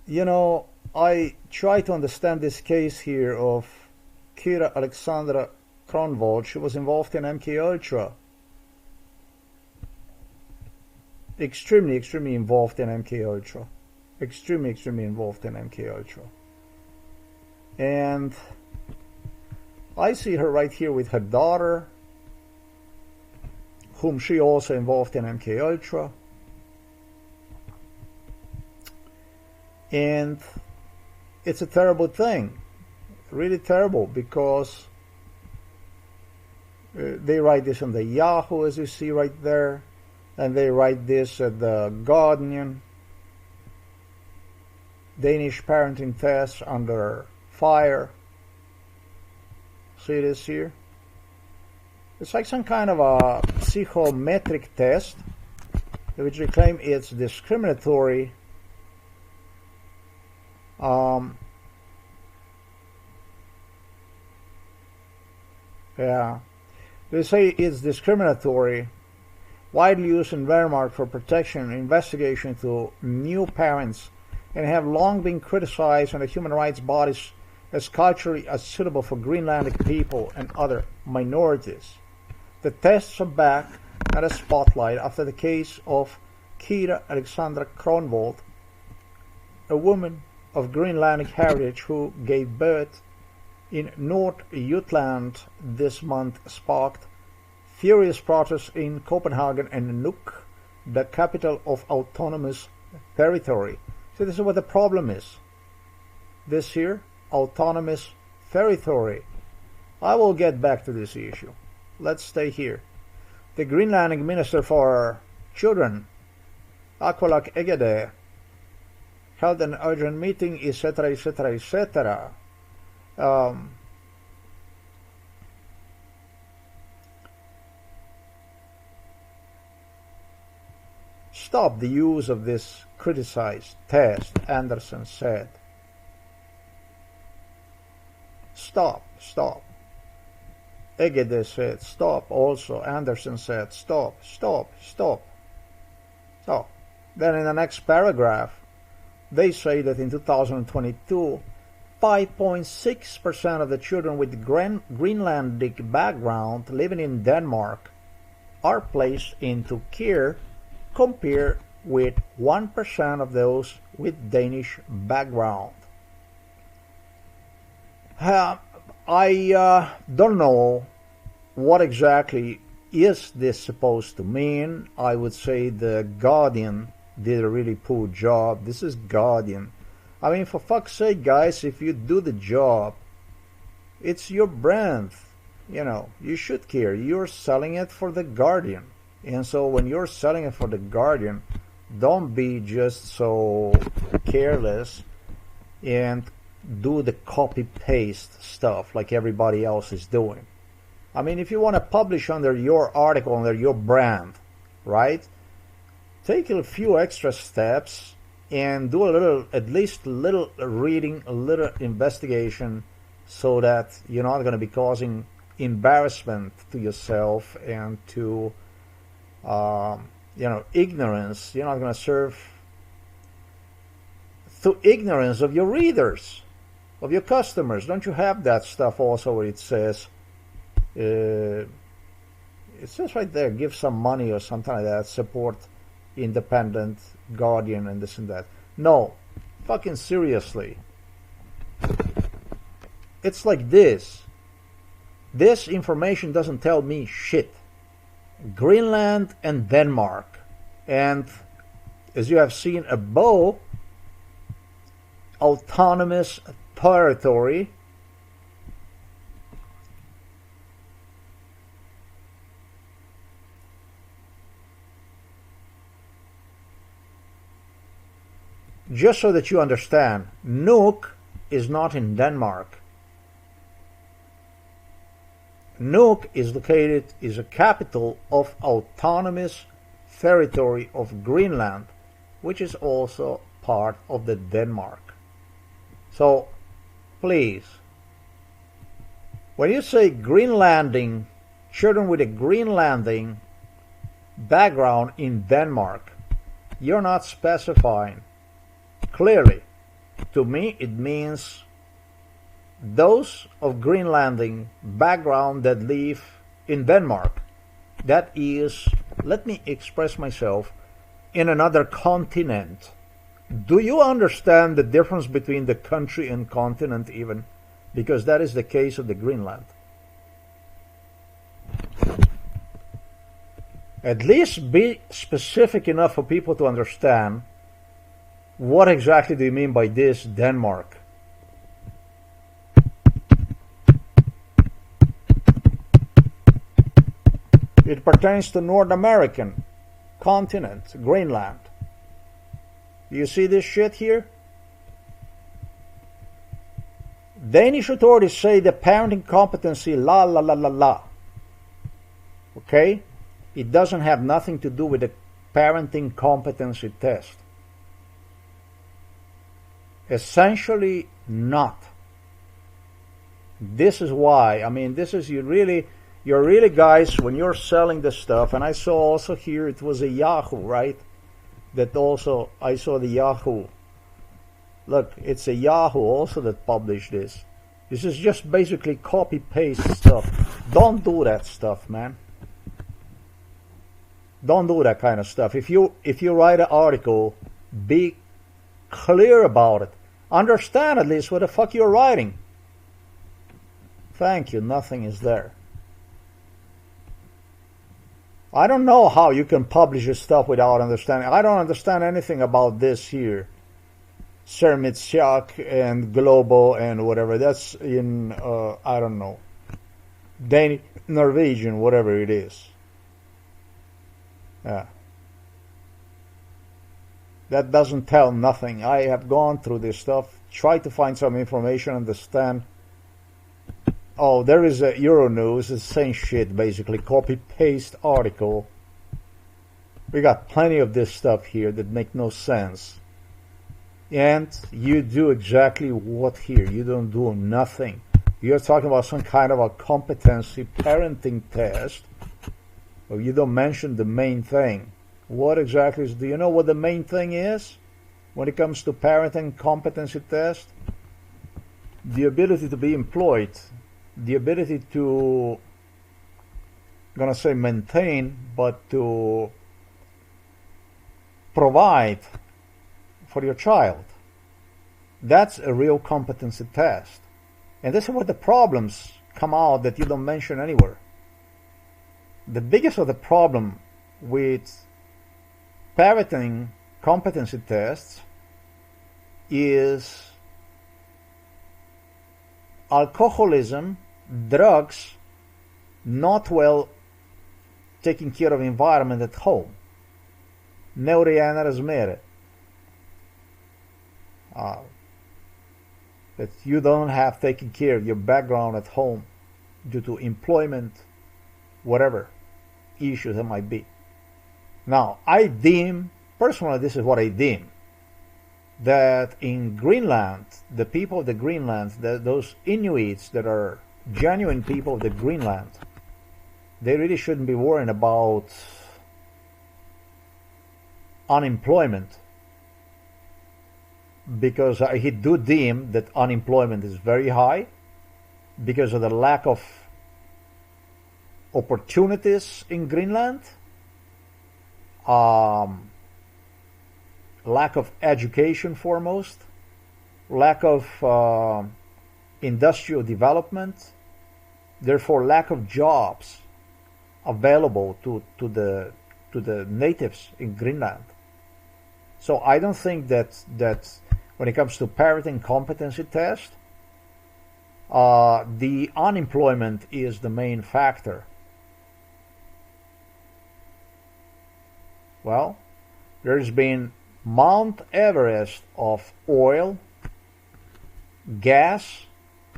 You know, I try to understand this case here of Kira Alexandra Kronwald. She was involved in MK Ultra. Extremely involved in MK Ultra. Extremely involved in MK Ultra. And I see her right here with her daughter, whom she also involved in MK Ultra. And it's a terrible thing, really terrible, because they write this on the Yahoo, as you see right there, and they write this at the Guardian. Danish parenting tests under fire. See this here? It's like some kind of a psychometric test, which they claim it's discriminatory. Yeah, they say it's discriminatory, widely used in Denmark for protection and investigation to new parents, and have long been criticized by the human rights bodies as culturally unsuitable for Greenlandic people and other minorities. The tests are back at a spotlight after the case of Kira Alexandra Kronwald, a woman of Greenlandic heritage who gave birth in North Jutland this month, sparked furious protests in Copenhagen and Nuuk, the capital of autonomous territory. So this is what the problem is. This here, autonomous territory. I will get back to this issue. Let's stay here. The Greenlandic Minister for Children, Akolak Egede, held an urgent meeting, etc., etc., etc. Stop the use of this criticized test, Anderson said. Stop. Egede said, stop also. Anderson said, stop. Then in the next paragraph, they say that in 2022, 5.6% of the children with Greenlandic background living in Denmark are placed into care, compared with 1% of those with Danish background. I don't know what exactly is this supposed to mean. I would say the Guardian did a really poor job. This is Guardian. I mean, for fuck's sake, guys, if you do the job, it's your brand. You know, you should care. You're selling it for the Guardian. And so when you're selling it for the Guardian, don't be just so careless and do the copy-paste stuff like everybody else is doing. I mean, if you want to publish under your article, under your brand, right? Take a few extra steps and do a little, at least a little reading, a little investigation, so that you're not going to be causing embarrassment to yourself and to, ignorance. You're not going to serve to ignorance of your readers, of your customers. Don't you have that stuff also where it says, it says right there, give some money or something like that, support independent Guardian and this and that. No, fucking seriously. It's like this. This information doesn't tell me shit. Greenland and Denmark, and as you have seen above, autonomous territory. Just so that you understand, Nuuk is not in Denmark. Nuuk is a capital of autonomous territory of Greenland, which is also part of the Denmark. So, please, when you say Greenlanding, children with a Greenlanding background in Denmark, you're not specifying clearly To me, it means those of Greenlandic background that live in Denmark. That is, let me express myself, in another continent. Do you understand the difference between the country and continent even? Because that is the case of the Greenland. At least be specific enough for people to understand what exactly do you mean by this Denmark. It pertains to North American continent, Greenland. You see this shit here? Danish authorities say the parenting competency la la la la la. Okay? It doesn't have nothing to do with the parenting competency test. Essentially not. This is why, I mean, this is you're really guys, when you're selling this stuff, and I saw also here it was a Yahoo, right? That also, I saw the Yahoo. Look, it's a Yahoo also that published this. This is just basically copy-paste stuff. Don't do that stuff, man. Don't do that kind of stuff. If you write an article, be clear about it. Understand at least what the fuck you're writing. Thank you, nothing is there. I don't know how you can publish your stuff without understanding. I don't understand anything about this here. Sermitsjak and Global and whatever. That's in, I don't know, Danish, Norwegian, whatever it is. Yeah. That doesn't tell nothing. I have gone through this stuff, tried to find some information, understand. Oh, there is a Euronews, it's the same shit, basically, copy-paste article. We got plenty of this stuff here that make no sense. And you do exactly what here? You don't do nothing. You're talking about some kind of a competency parenting test, but you don't mention the main thing. What exactly is, do you know what the main thing is when it comes to parenting competency test? The ability to be employed. The ability to, I'm gonna say maintain, but to provide for your child. That's a real competency test. And this is where the problems come out that you don't mention anywhere. The biggest of the problem with parenting competency tests is alcoholism, drugs, not well taking care of environment at home. Neurohjärnor that you don't have taken care of your background at home due to employment, whatever issues there might be. Now, I deem, personally, this is what I deem, that in Greenland, the people of the Greenland, those Inuits that are genuine people of the Greenland, they really shouldn't be worrying about unemployment, because I do deem that unemployment is very high because of the lack of opportunities in Greenland, lack of education foremost, lack of industrial development, therefore lack of jobs available to the natives in Greenland. So I don't think that when it comes to parenting competency test, the unemployment is the main factor. Well, there's been Mount Everest of oil, gas,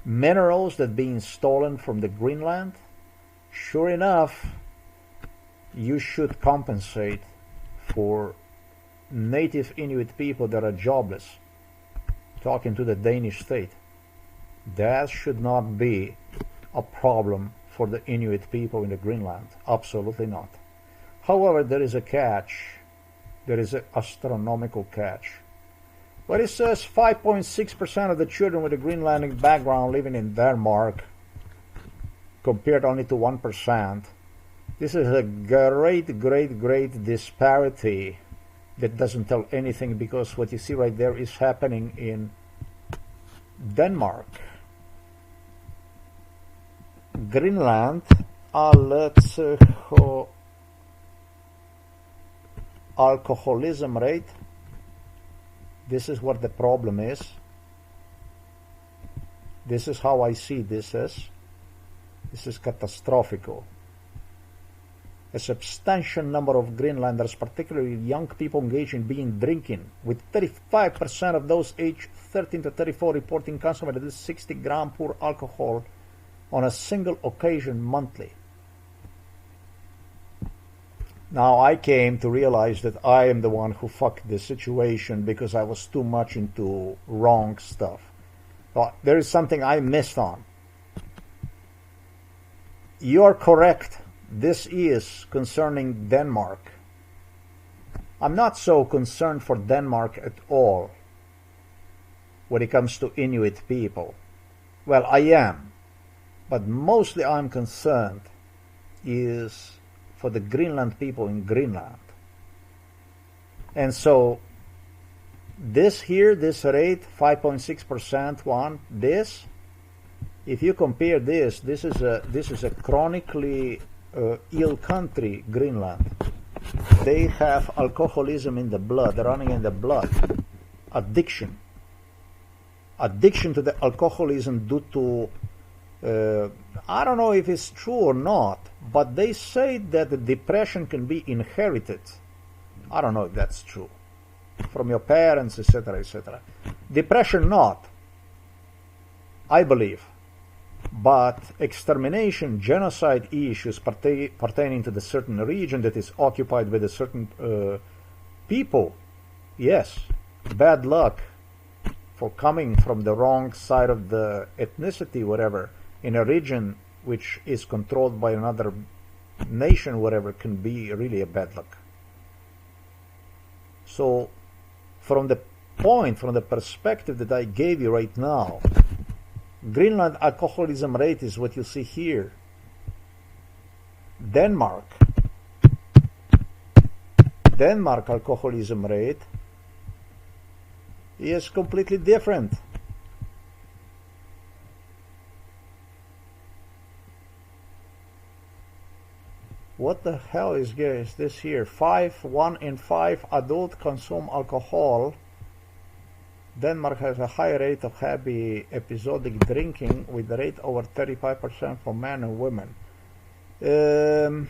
minerals that being stolen from the Greenland. Sure enough, you should compensate for native Inuit people that are jobless. Talking to the Danish state. That should not be a problem for the Inuit people in the Greenland. Absolutely not. However, there is a catch. There is an astronomical catch. But it says 5.6% of the children with a Greenlandic background living in Denmark, compared only to 1%. This is a great disparity that doesn't tell anything, because what you see right there is happening in Denmark. Greenland, alcoholism rate. This is what the problem is. This is how I see this as. This is catastrophical. A substantial number of Greenlanders, particularly young people, engage in drinking, with 35% of those aged 13 to 34 reporting consuming at least 60 grams pure alcohol on a single occasion monthly. Now I came to realize that I am the one who fucked this situation, because I was too much into wrong stuff. But there is something I missed on. You are correct. This is concerning Denmark. I'm not so concerned for Denmark at all when it comes to Inuit people. Well, I am. But mostly I'm concerned is for the Greenland people in Greenland. And so this here, this rate, 5.6%, if you compare this is a chronically ill country, Greenland. They have alcoholism in the blood, running in the blood. Addiction to the alcoholism due to I don't know if it's true or not, but they say that the depression can be inherited. I don't know if that's true, from your parents, etc., etc. Depression not, I believe, but extermination, genocide issues pertaining to the certain region that is occupied with a certain people, yes, bad luck for coming from the wrong side of the ethnicity, whatever, in a region which is controlled by another nation, whatever, can be really a bad luck. So from the perspective that I gave you right now, Greenland alcoholism rate is what you see here. Denmark alcoholism rate is completely different. What the hell is this here? 1 in 5 adults consume alcohol. Denmark has a high rate of heavy episodic drinking, with the rate over 35% for men and women. 20%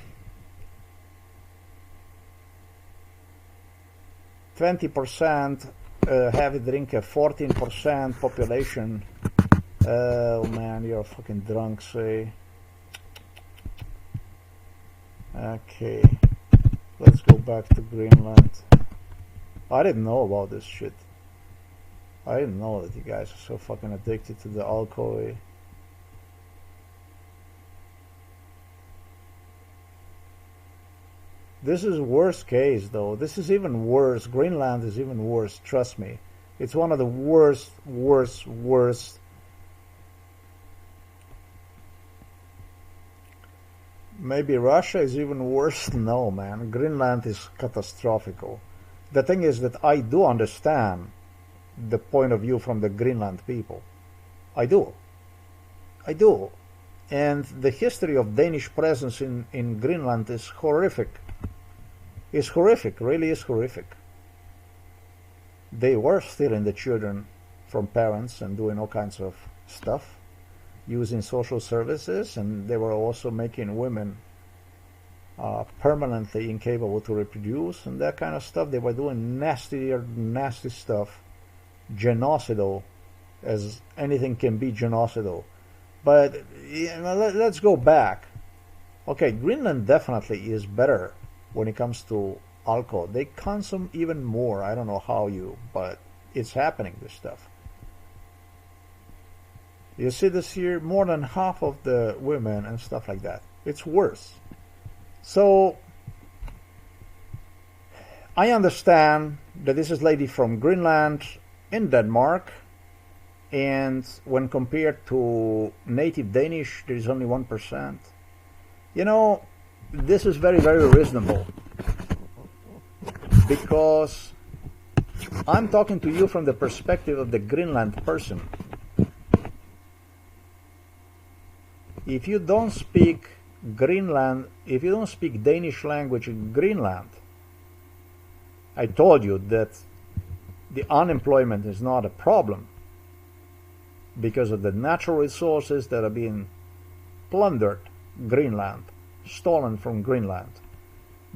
heavy drinker, 14% population. Oh man, you're fucking drunk, say. Okay, let's go back to Greenland. I didn't know about this shit. I didn't know that you guys are so fucking addicted to the alcohol. This is worst case though. This is even worse. Greenland is even worse, trust me. It's one of the worst. Maybe Russia is even worse. No, man. Greenland is catastrophical. The thing is that I do understand the point of view from the Greenland people. I do. And the history of Danish presence in Greenland is horrific. It's horrific, really is horrific. They were stealing the children from parents and doing all kinds of stuff, using social services, and they were also making women permanently incapable to reproduce and that kind of stuff. They were doing nasty stuff, genocidal, as anything can be genocidal. But let's go back. Okay, Greenland definitely is better when it comes to alcohol. They consume even more. I don't know how but it's happening, this stuff. You see this here, more than half of the women and stuff like that. It's worse. So I understand that this is lady from Greenland. in Denmark, and when compared to native Danish, there is only 1%. You know, this is very, very reasonable, because I'm talking to you from the perspective of the Greenland person. If you don't speak if you don't speak Danish language in Greenland, I told you that the unemployment is not a problem because of the natural resources that are being plundered Greenland, stolen from Greenland.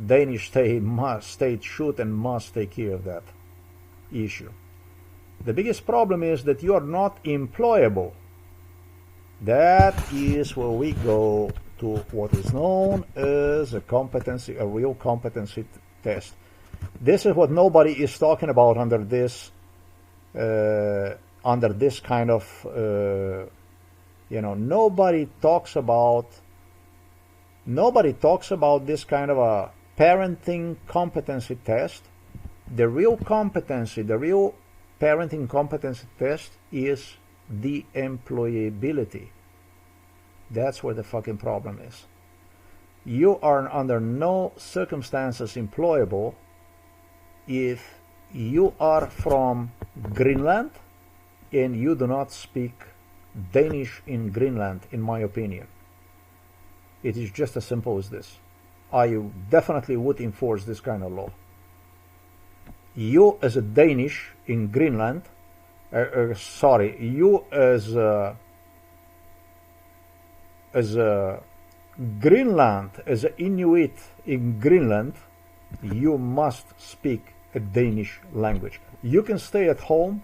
Danish state should and must take care of that issue. The biggest problem is that you are not employable. That is where we go to what is known as a real competency test. This is what nobody is talking about under this kind of nobody talks about this kind of a parenting competency test. The real parenting competency test is the employability. That's where the fucking problem is. You are under no circumstances employable if you are from Greenland and you do not speak Danish in Greenland, in my opinion. It is just as simple as this. I definitely would enforce this kind of law. You as a Danish in Greenland, you as a Greenland, as an Inuit in Greenland, you must speak a Danish language. You can stay at home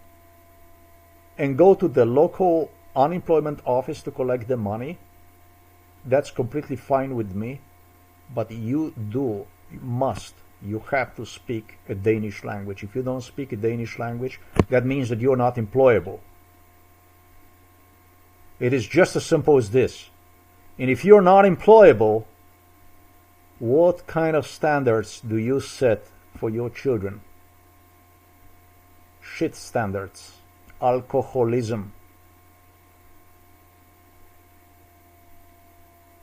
and go to the local unemployment office to collect the money. That's completely fine with me, but you have to speak a Danish language. If you don't speak a Danish language, that means that you're not employable. It is just as simple as this. And if you're not employable, what kind of standards do you set for your children? Shit standards. Alcoholism.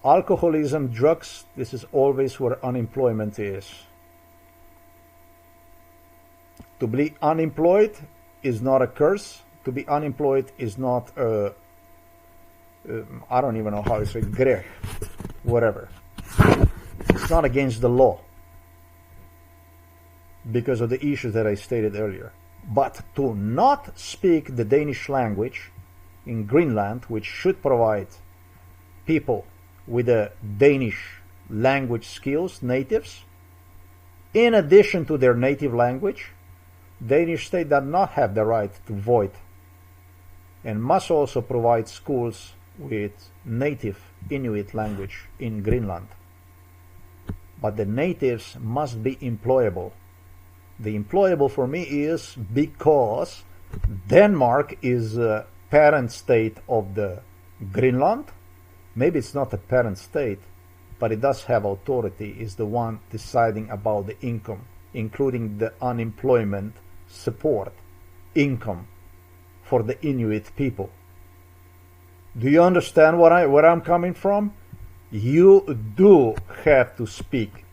Alcoholism, drugs, this is always where unemployment is. To be unemployed is not a curse. To be unemployed is not a I don't even know how to say grech, whatever. It's not against the law because of the issues that I stated earlier. But to not speak the Danish language in Greenland, which should provide people with the Danish language skills, natives, in addition to their native language, Danish state does not have the right to vote and must also provide schools with native Inuit language in Greenland. But the natives must be employable. The employable for me is because Denmark is a parent state of the Greenland. Maybe it's not a parent state, but it does have authority, is the one deciding about the income, including the unemployment support income for the Inuit people. Do you understand where I'm coming from? You do have to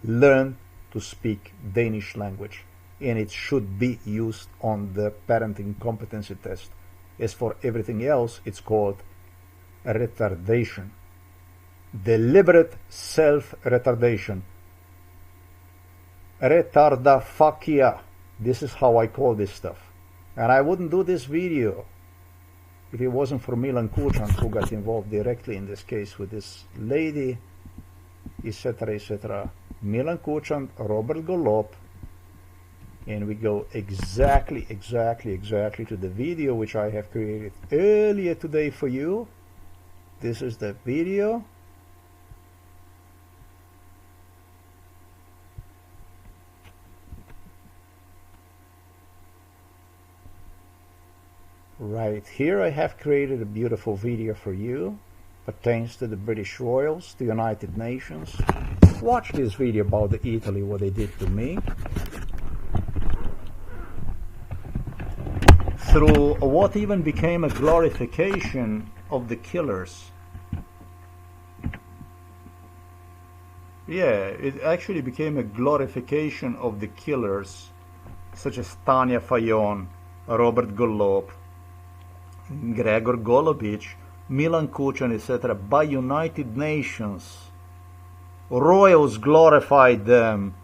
learn to speak Danish language, and it should be used on the parenting competency test. As for everything else, it's called retardation. Deliberate self-retardation. Retardafakia. This is how I call this stuff. And I wouldn't do this video if it wasn't for Milan Kuchant, who got involved directly in this case with this lady, etc., etc. Milan Kuchant, Robert Golop, and we go exactly to the video which I have created earlier today for you. This is the video. Right here I have created a beautiful video for you. Pertains to the British Royals, the United Nations. Watch this video about the Italy, what they did to me. through what even became a glorification of the killers. Yeah, it actually became a glorification of the killers, such as Tanya Fajon, Robert Golob, Gregor Golobic, Milan Kuchan, etc., by United Nations. Royals glorified them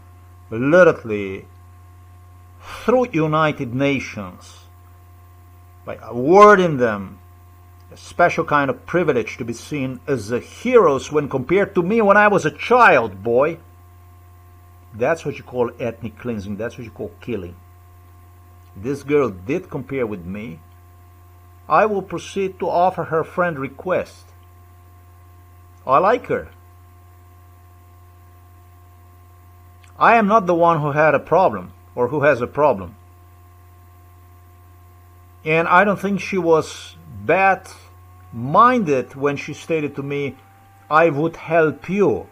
literally through United Nations by awarding them a special kind of privilege to be seen as the heroes when compared to me when I was a child, boy. That's what you call ethnic cleansing. That's what you call killing. This girl did compare with me. I will proceed to offer her friend request. I like her. I am not the one who had a problem or who has a problem. And I don't think she was bad-minded when she stated to me, I would help you.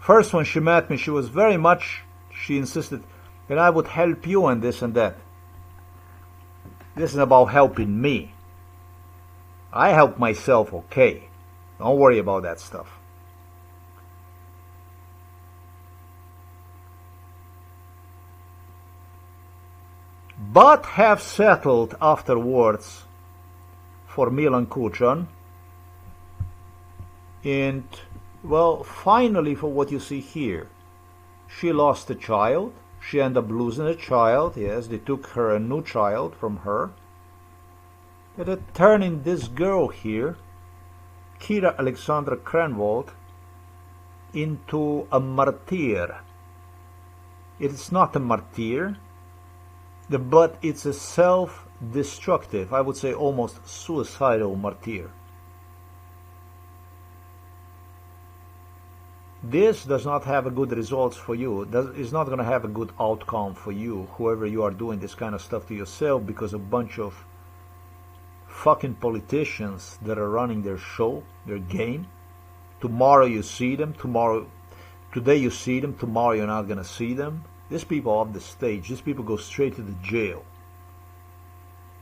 First, when she met me, she was very much, she insisted that I would help you and this and that. This is about helping me. I help myself okay. Don't worry about that stuff. But have settled afterwards for Milan Kuchan. And, well, finally for what you see here. She lost a child. She ended up losing a child. Yes, they took her a new child from her. And they're turning this girl here, Kira Alexandra Krenwald, into a martyr. It's not a martyr, but it's a self-destructive, I would say almost suicidal martyr. This does not have a good results for you. It's not going to have a good outcome for you, whoever you are doing this kind of stuff to yourself, because a bunch of fucking politicians that are running their show, their game. Tomorrow you see them, today you see them, tomorrow you're not going to see them. These people are off the stage. These people go straight to the jail.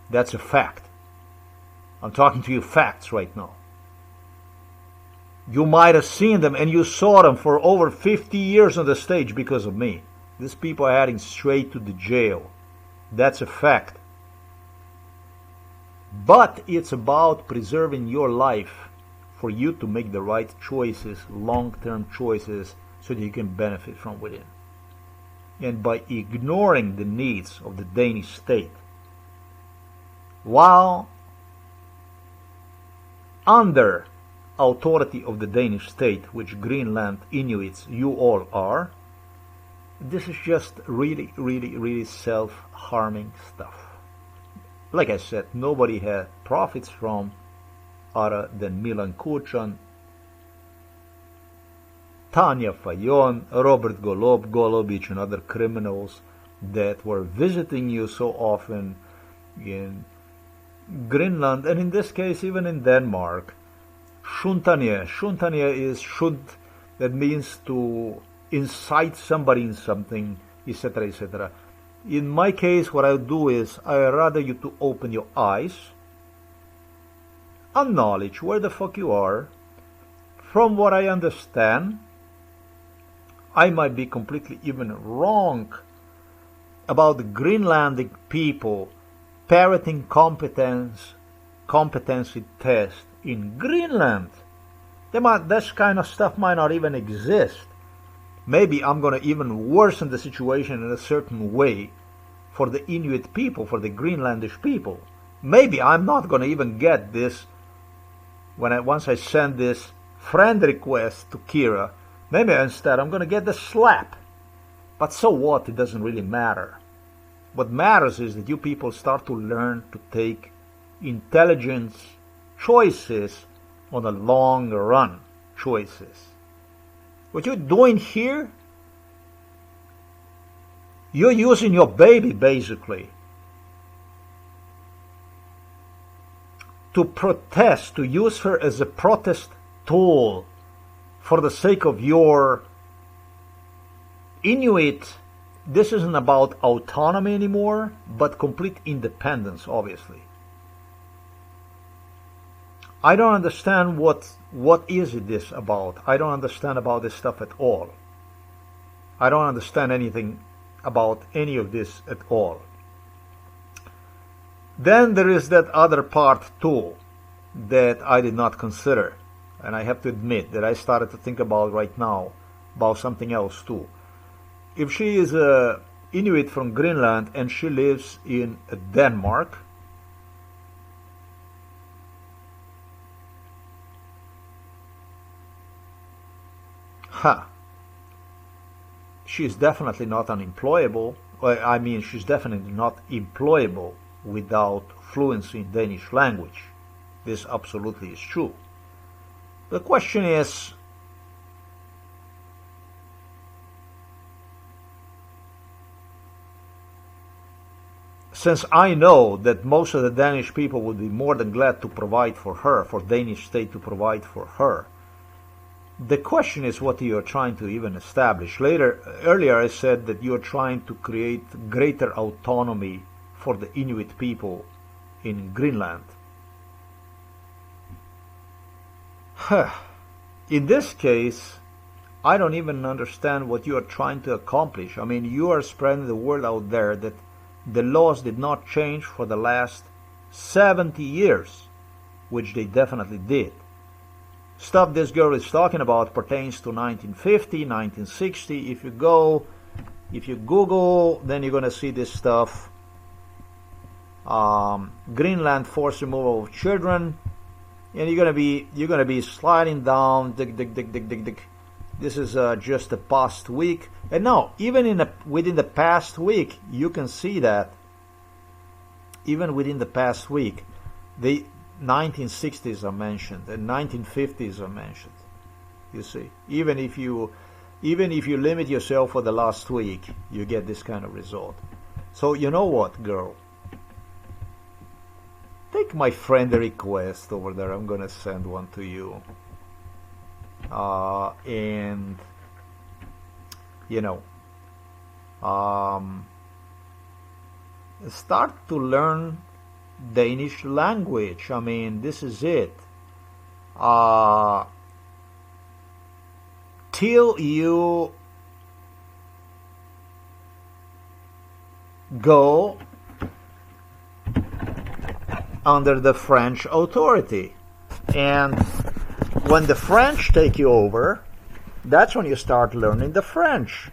That's a fact. I'm talking to you facts right now. You might have seen them and you saw them for over 50 years on the stage because of me. These people are heading straight to the jail. That's a fact. But it's about preserving your life for you to make the right choices, long-term choices, so that you can benefit from within. And by ignoring the needs of the Danish state, while under authority of the Danish state, which Greenland Inuits you all are, this is just really, really, really self-harming stuff. Like I said, nobody had profits from other than Milan Kuchan, Tanya Fajon, Robert Golobic, and other criminals that were visiting you so often in Greenland, and in this case even in Denmark. Shuntanya is shunt, that means to incite somebody in something, etc., etc. In my case, what I do is I rather you to open your eyes, acknowledge where the fuck you are. From what I understand, I might be completely even wrong about the Greenlandic people parroting competency test in Greenland. This kind of stuff might not even exist. Maybe I'm going to even worsen the situation in a certain way for the Inuit people, for the Greenlandish people. Maybe I'm not going to even get this once I send this friend request to Kira. Maybe instead I'm going to get the slap. But so what? It doesn't really matter. What matters is that you people start to learn to take intelligent choices on the long run choices. What you're doing here, you're using your baby basically to protest, to use her as a protest tool for the sake of your Inuit this isn't about autonomy anymore, but complete independence, obviously. I don't understand what is this about. I don't understand about this stuff at all. I don't understand anything about any of this at all. Then there is that other part too that I did not consider, and I have to admit that I started to think about right now about something else too. If she is a Inuit from Greenland and she lives in Denmark, she is definitely not unemployable. I mean, she's definitely not employable without fluency in Danish language. This absolutely is true. The question is, since I know that most of the Danish people would be more than glad to provide for her, for Danish state to provide for her, the question is what you are trying to even establish. Earlier I said that you are trying to create greater autonomy for the Inuit people in Greenland. In this case, I don't even understand what you are trying to accomplish. I mean, you are spreading the word out there that the laws did not change for the last 70 years, which they definitely did. Stuff this girl is talking about pertains to 1950, 1960. If you Google, then you're going to see this stuff. Greenland forced removal of children, and you're gonna be sliding down. This is just the past week, and now even within the past week, you can see that even within the past week, the 1960s are mentioned and 1950s are mentioned. You see, even if you limit yourself for the last week, you get this kind of result. So you know what, girl? Take my friend request over there. I'm gonna send one to you, and start to learn Danish language. I mean, this is it. Till you go under the French authority. And when the French take you over, that's when you start learning the French.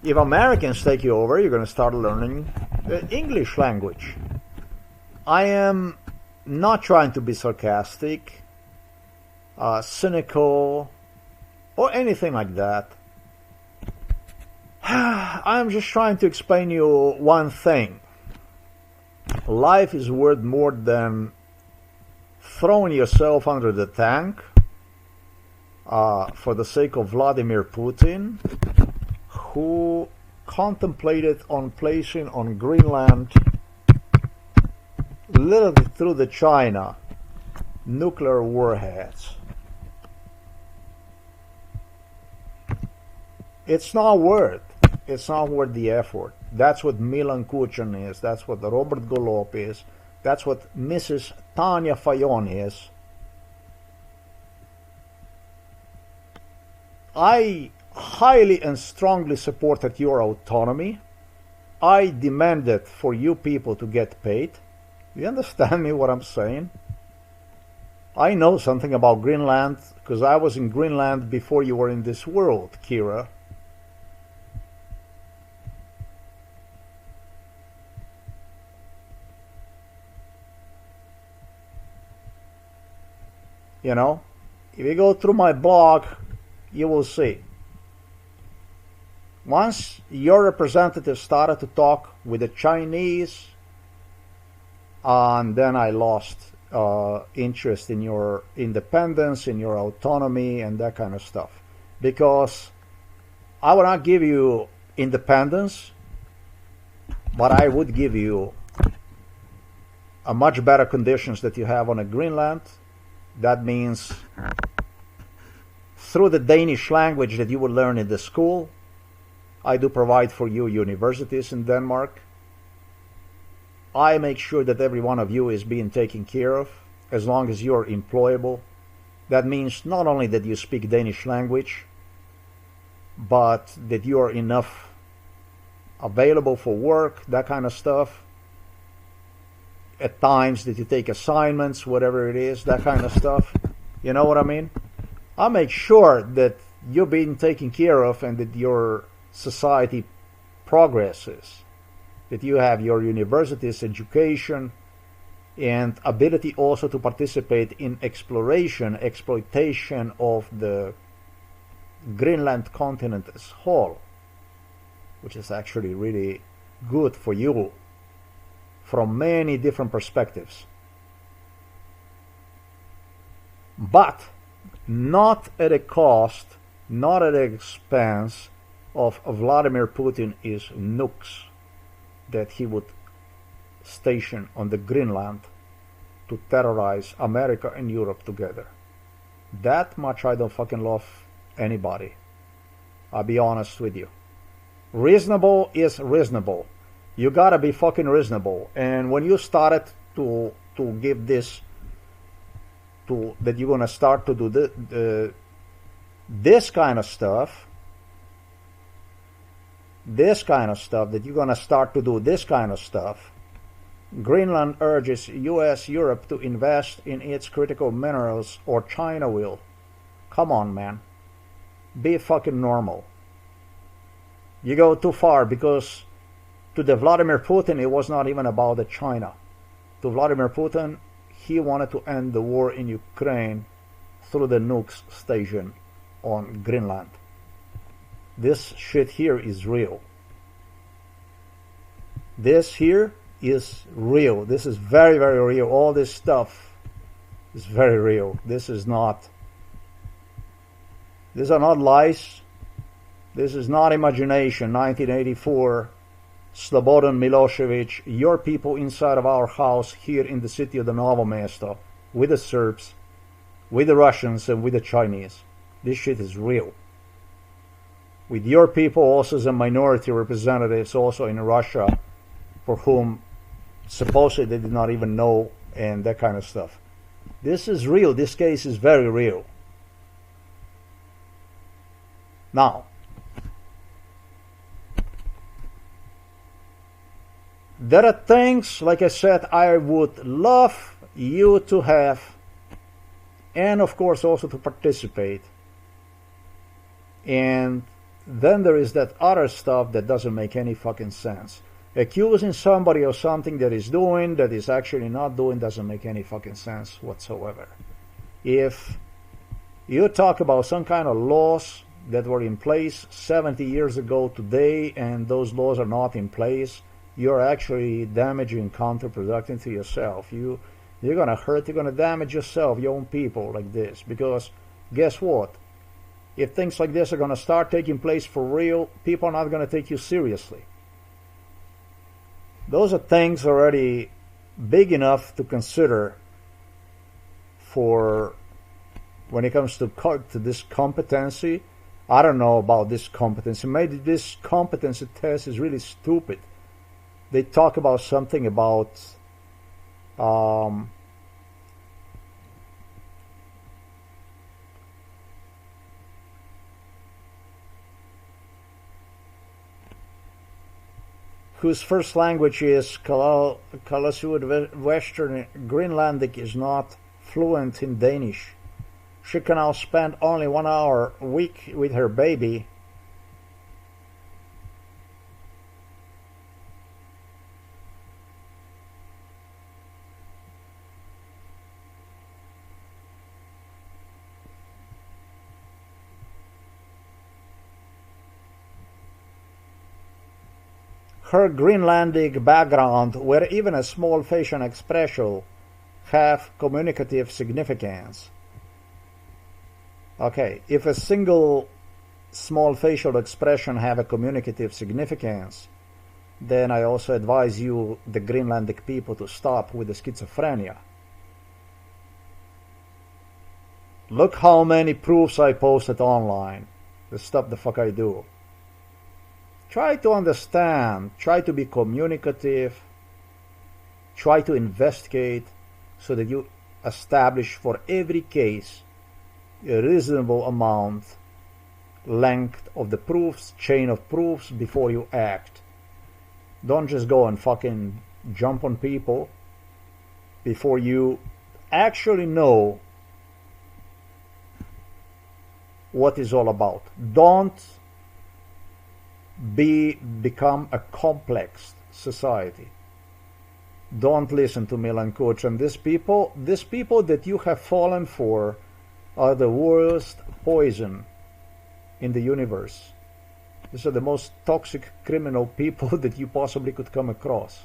If Americans take you over, you're going to start learning the English language. I am not trying to be sarcastic, cynical, or anything like that. I'm just trying to explain you one thing. Life is worth more than throwing yourself under the tank for the sake of Vladimir Putin, who contemplated on placing on Greenland, literally through the China, nuclear warheads. It's not worth the effort. That's what Milan Kuchan is. That's what Robert Golop is. That's what Mrs. Tanya Fayon is. I highly and strongly supported your autonomy. I demanded for you people to get paid. You understand me what I'm saying? I know something about Greenland because I was in Greenland before you were in this world, Kira. You know, if you go through my blog, you will see. Once your representative started to talk with the Chinese, and then I lost interest in your independence, in your autonomy, and that kind of stuff. Because I would not give you independence, but I would give you a much better conditions that you have on a Greenland. That means through the Danish language that you would learn in the school, I do provide for you universities in Denmark. I make sure that every one of you is being taken care of as long as you're employable. That means not only that you speak Danish language, but that you are enough available for work, that kind of stuff. At times that you take assignments, whatever it is, that kind of stuff. You know what I mean? I make sure that you're being taken care of and that your society progresses, that you have your university's education and ability also to participate in exploitation of the Greenland continent as whole, which is actually really good for you from many different perspectives. But not at a cost, not at the expense of Vladimir Putin's nukes that he would station on the Greenland to terrorize America and Europe together. That much I don't fucking love anybody. I'll be honest with you. Reasonable is reasonable. You gotta be fucking reasonable. And when you started to give this, that you're gonna start to do this kind of stuff, that you're gonna start to do this kind of stuff, Greenland urges US, Europe to invest in its critical minerals or China will. Come on, man. Be fucking normal. You go too far, because to the Vladimir Putin, it was not even about the China. To Vladimir Putin, he wanted to end the war in Ukraine through the nukes station on Greenland. This shit here is real. This here is real. This is very, very real. All this stuff is very real. These are not lies. This is not imagination. 1984, Slobodan Milosevic, your people inside of our house here in the city of the Novo Mesto, with the Serbs, with the Russians, and with the Chinese. This shit is real. With your people also as a minority representatives also in Russia, for whom supposedly they did not even know, and that kind of stuff. This is real. This case is very real. Now, there are things, like I said, I would love you to have, and of course also to participate. And then there is that other stuff that doesn't make any fucking sense. Accusing somebody of something that is doing, that is actually not doing, doesn't make any fucking sense whatsoever. If you talk about some kind of laws that were in place 70 years ago today, and those laws are not in place, you're actually damaging, counterproductive to yourself. You're gonna hurt, you're gonna damage yourself, your own people like this. Because guess what? If things like this are gonna start taking place for real, people are not gonna take you seriously. Those are things already big enough to consider for when it comes to this competency. I don't know about this competency. Maybe this competency test is really stupid. They talk about something about whose first language is Kalasud Western Greenlandic, is not fluent in Danish. She can now spend only 1 hour a week with her baby. Her Greenlandic background, where even a small facial expression have communicative significance. Okay, if a single small facial expression have a communicative significance, then I also advise you, the Greenlandic people, to stop with the schizophrenia. Look how many proofs I posted online. The stuff the fuck I do. Try to understand, try to be communicative, try to investigate so that you establish for every case a reasonable length of the proofs, chain of proofs before you act. Don't just go and fucking jump on people before you actually know what it's all about. Don't become a complex society. Don't listen to Milan Kuch and these people that you have fallen for are the worst poison in the universe. These are the most toxic criminal people that you possibly could come across.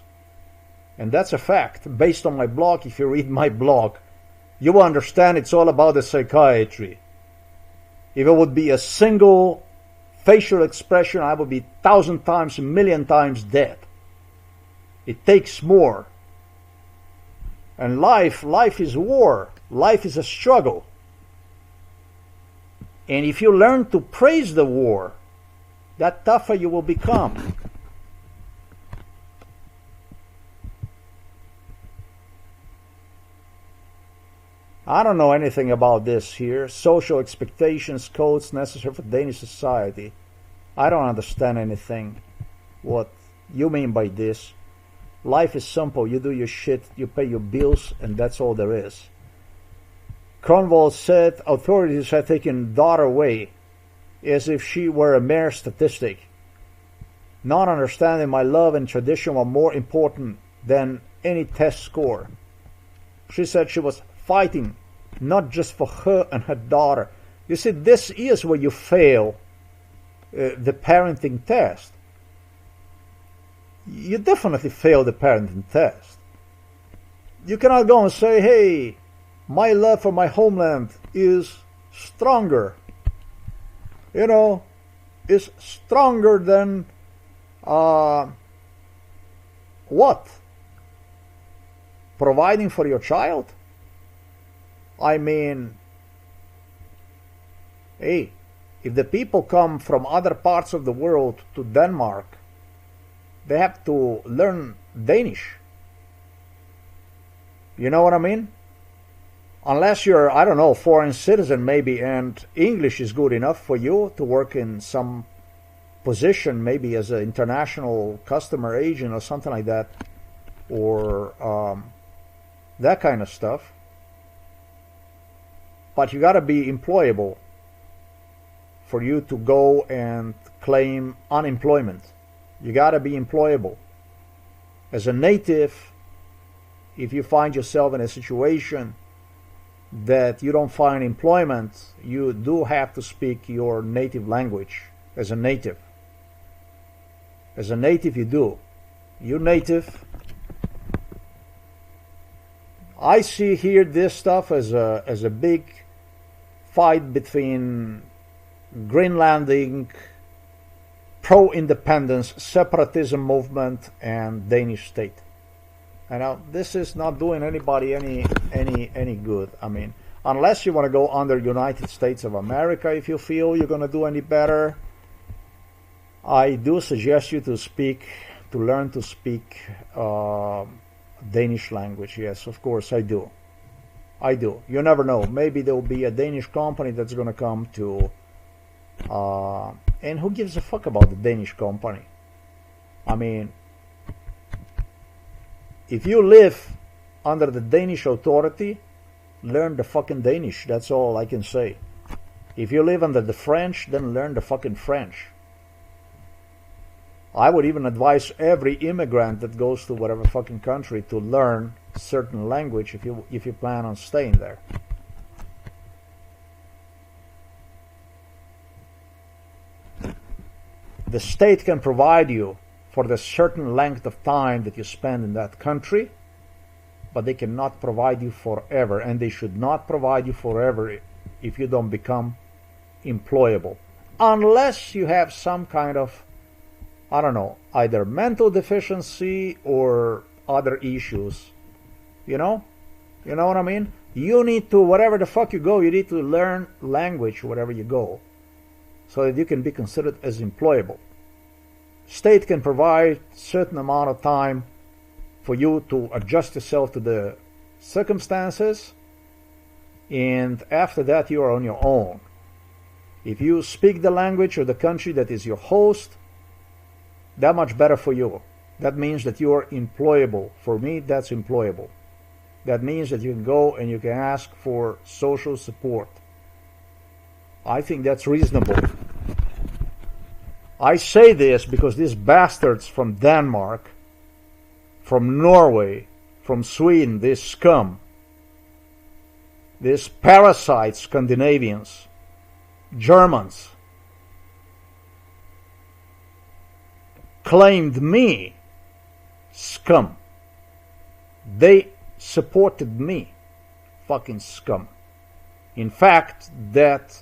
And that's a fact. Based on my blog, if you read my blog, you will understand it's all about the psychiatry. If it would be a single facial expression, I would be 1,000 times, 1,000,000 times dead. It takes more. And life is war. Life is a struggle. And if you learn to praise the war, that tougher you will become. I don't know anything about this here. Social expectations, codes necessary for Danish society. I don't understand anything. What you mean by this? Life is simple. You do your shit, you pay your bills, and that's all there is. Kronwall said authorities had taken daughter away as if she were a mere statistic. Not understanding my love and tradition were more important than any test score. She said she was fighting not just for her and her daughter. You see, this is where you fail the parenting test. You definitely fail the parenting test. You cannot go and say, hey, my love for my homeland is stronger. You know, is stronger than what? Providing for your child? I mean, hey, if the people come from other parts of the world to Denmark, they have to learn Danish. You know what I mean? Unless you're, I don't know, foreign citizen maybe, and English is good enough for you to work in some position, maybe as an international customer agent or something like that, or that kind of stuff. But you got to be employable for you to go and claim unemployment. You got to be employable. As a native, if you find yourself in a situation that you don't find employment, you do have to speak your native language as a native. As a native, you do. You native. I see here this stuff as a big fight between Greenlandic pro-independence separatism movement and Danish state. And now this is not doing anybody any good. I mean, unless you want to go under United States of America, if you feel you're going to do any better, I do suggest you to learn to speak Danish language. Yes, of course I do. I do. You never know. Maybe there will be a Danish company that's going to come to, and who gives a fuck about the Danish company? I mean, if you live under the Danish authority, learn the fucking Danish. That's all I can say. If you live under the French, then learn the fucking French. I would even advise every immigrant that goes to whatever fucking country to learn certain language if you plan on staying there. The state can provide you for the certain length of time that you spend in that country, but they cannot provide you forever, and they should not provide you forever if you don't become employable, unless you have some kind of, I don't know, either mental deficiency or other issues. You know what I mean? You need to, wherever the fuck you go, you need to learn language wherever you go, so that you can be considered as employable. State can provide certain amount of time for you to adjust yourself to the circumstances, and after that you are on your own. If you speak the language of the country that is your host, that much better for you. That means that you are employable. For me, that's employable. That means that you can go and you can ask for social support. I think that's reasonable. I say this because these bastards from Denmark, from Norway, from Sweden, this scum, these parasite Scandinavians, Germans, claimed me scum. They supported me, fucking scum. In fact, that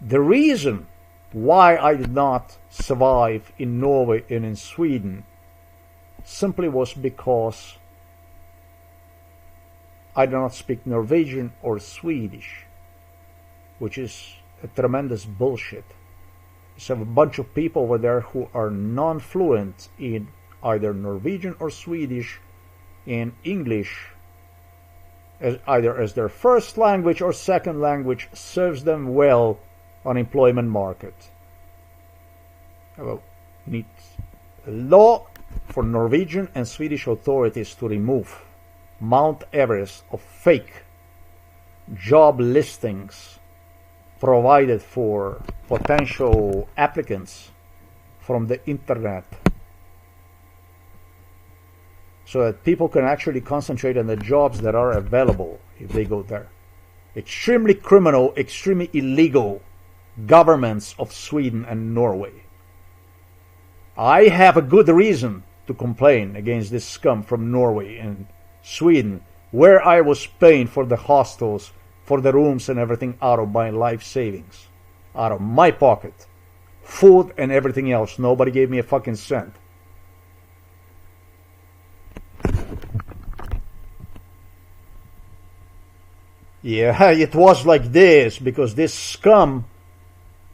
the reason why I did not survive in Norway and in Sweden simply was because I do not speak Norwegian or Swedish, which is a tremendous bullshit. You have a bunch of people over there who are non-fluent in either Norwegian or Swedish, and English either as their first language or second language serves them well on employment market. Well, need a law for Norwegian and Swedish authorities to remove Mount Everest of fake job listings provided for potential applicants from the internet, so that people can actually concentrate on the jobs that are available if they go there. Extremely criminal, extremely illegal governments of Sweden and Norway. I have a good reason to complain against this scum from Norway and Sweden, where I was paying for the hostels, for the rooms and everything out of my life savings, out of my pocket, food and everything else. Nobody gave me a fucking cent. Yeah, it was like this because this scum,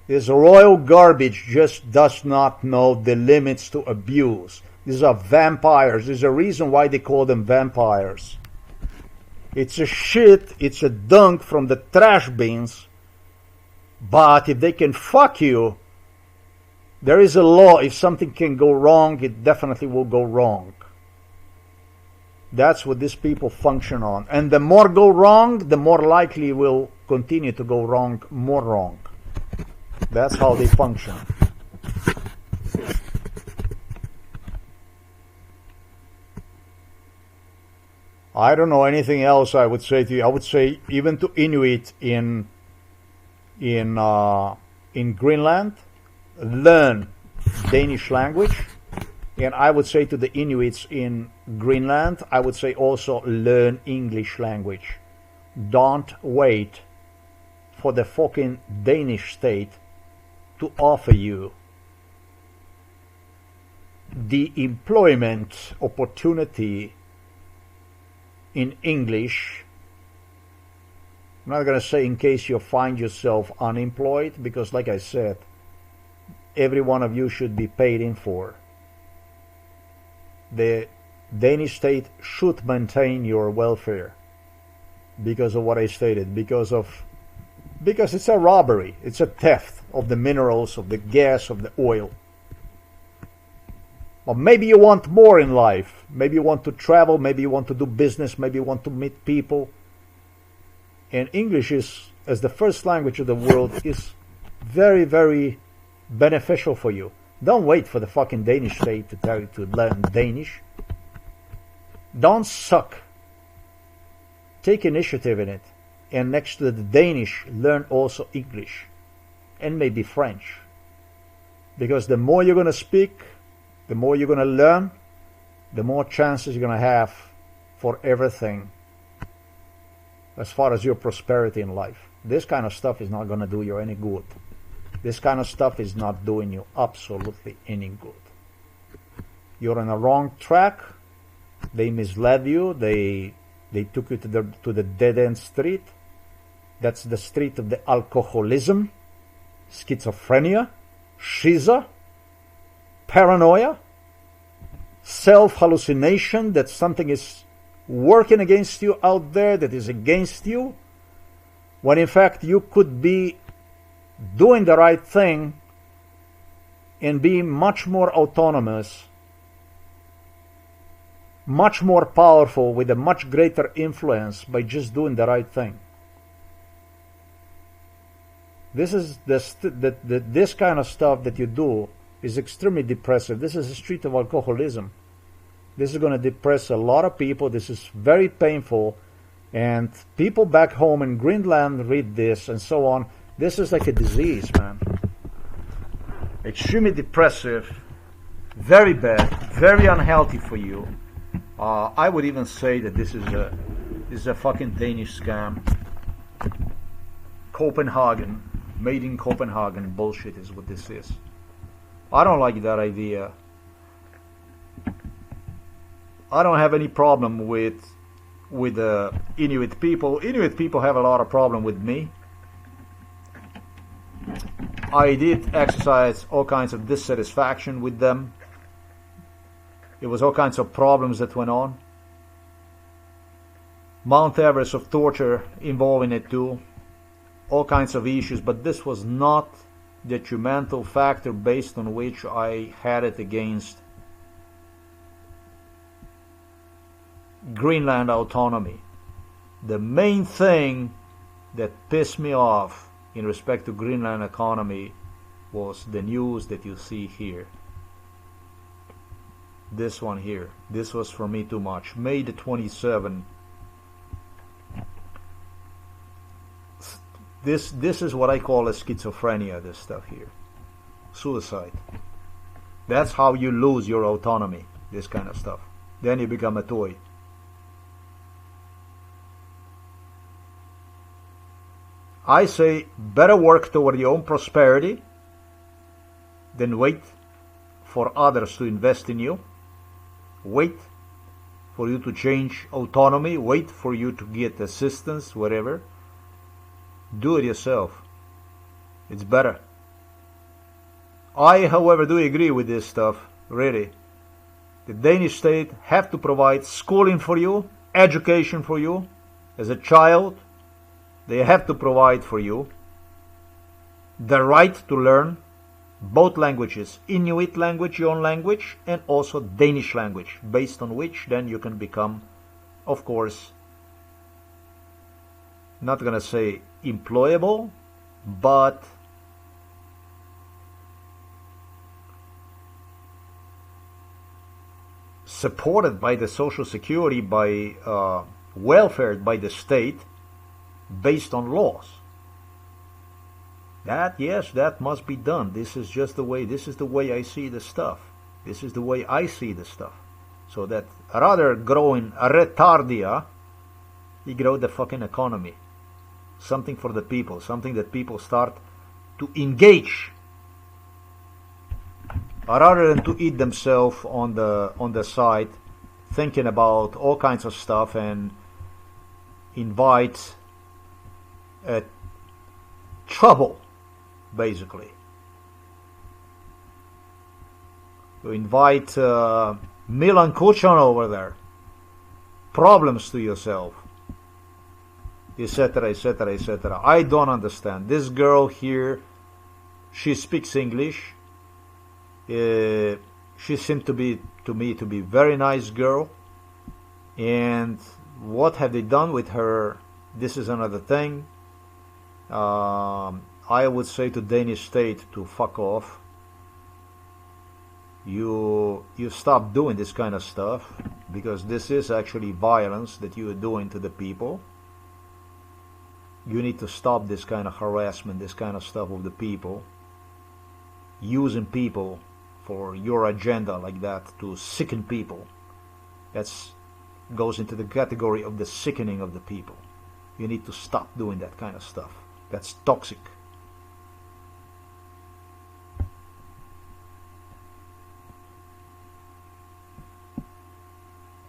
this royal garbage, just does not know the limits to abuse. These are vampires. There's a reason why they call them vampires. It's a shit, it's a dunk from the trash bins. But if they can fuck you, there is a law. If something can go wrong, it definitely will go wrong. That's what these people function on. And the more go wrong, the more likely it will continue to go wrong, more wrong. That's how they function. I don't know anything else I would say to you. I would say even to Inuit in Greenland, learn Danish language. And I would say to the Inuits in Greenland, I would say also learn English language. Don't wait for the fucking Danish state to offer you the employment opportunity in English. I'm not going to say in case you find yourself unemployed, because like I said, every one of you should be paid in for. The Danish state should maintain your welfare because of what I stated, because it's a robbery, it's a theft of the minerals, of the gas, of the oil. But maybe you want more in life. Maybe you want to travel, maybe you want to do business, maybe you want to meet people. And English is, as the first language of the world, is very, very beneficial for you. Don't wait for the fucking Danish state to tell you to learn Danish. Don't suck. Take initiative in it. And next to the Danish, learn also English. And maybe French. Because the more you're going to speak, the more you're going to learn, the more chances you're going to have for everything as far as your prosperity in life. This kind of stuff is not going to do you any good. This kind of stuff is not doing you absolutely any good. You're on a wrong track. They misled you. They took you to the dead-end street. That's the street of the alcoholism, schizophrenia, shiza, paranoia, self-hallucination that something is working against you out there, that is against you, when in fact you could be doing the right thing and be much more autonomous, much more powerful, with a much greater influence by just doing the right thing. This is this kind of stuff that you do is extremely depressive. This is a street of alcoholism. This is going to depress a lot of people. This is very painful. And people back home in Greenland read this and so on. This is like a disease, man. Extremely depressive, very bad, very unhealthy for you. I would even say that this is a fucking Danish scam. Copenhagen, made in Copenhagen bullshit is what this is. I don't like that idea. I don't have any problem with Inuit people. Inuit people have a lot of problem with me. I did exercise all kinds of dissatisfaction with them. There was all kinds of problems that went on. Mount Everest of torture involving it too. All kinds of issues, but this was not the detrimental factor based on which I had it against Greenland autonomy. The main thing that pissed me off in respect to Greenland economy was the news that you see here. This one here. This was for me too much. May the 27th. This is what I call a schizophrenia, this stuff here. Suicide. That's how you lose your autonomy, this kind of stuff. Then you become a toy. I say better work toward your own prosperity than wait for others to invest in you. Wait for you to change autonomy. Wait for you to get assistance, whatever. Do it yourself. It's better. I, however, do agree with this stuff, really. The Danish state have to provide schooling for you, education for you. As a child, they have to provide for you the right to learn both languages, Inuit language, your own language, and also Danish language, based on which then you can become, of course, not going to say employable, but supported by the Social Security, by welfare, by the state, based on laws. That, yes, that must be done. This is just the way, this is the way I see the stuff. This is the way I see the stuff. So that rather growing a retardia, you grow the fucking economy. Something for the people, something that people start to engage, rather than to eat themselves on the side, thinking about all kinds of stuff and invite trouble, basically. You invite Milan Kuchan over there, problems to yourself, etc., etc., etc. I don't understand. This girl here, she speaks English. She seemed to be, to me, to be a very nice girl. And what have they done with her? This is another thing. I would say to Danish state to fuck off. You stop doing this kind of stuff, because this is actually violence that you are doing to the people. You need to stop this kind of harassment, this kind of stuff of the people, using people for your agenda like that to sicken people. That's goes into the category of the sickening of the people. You need to stop doing that kind of stuff. That's toxic.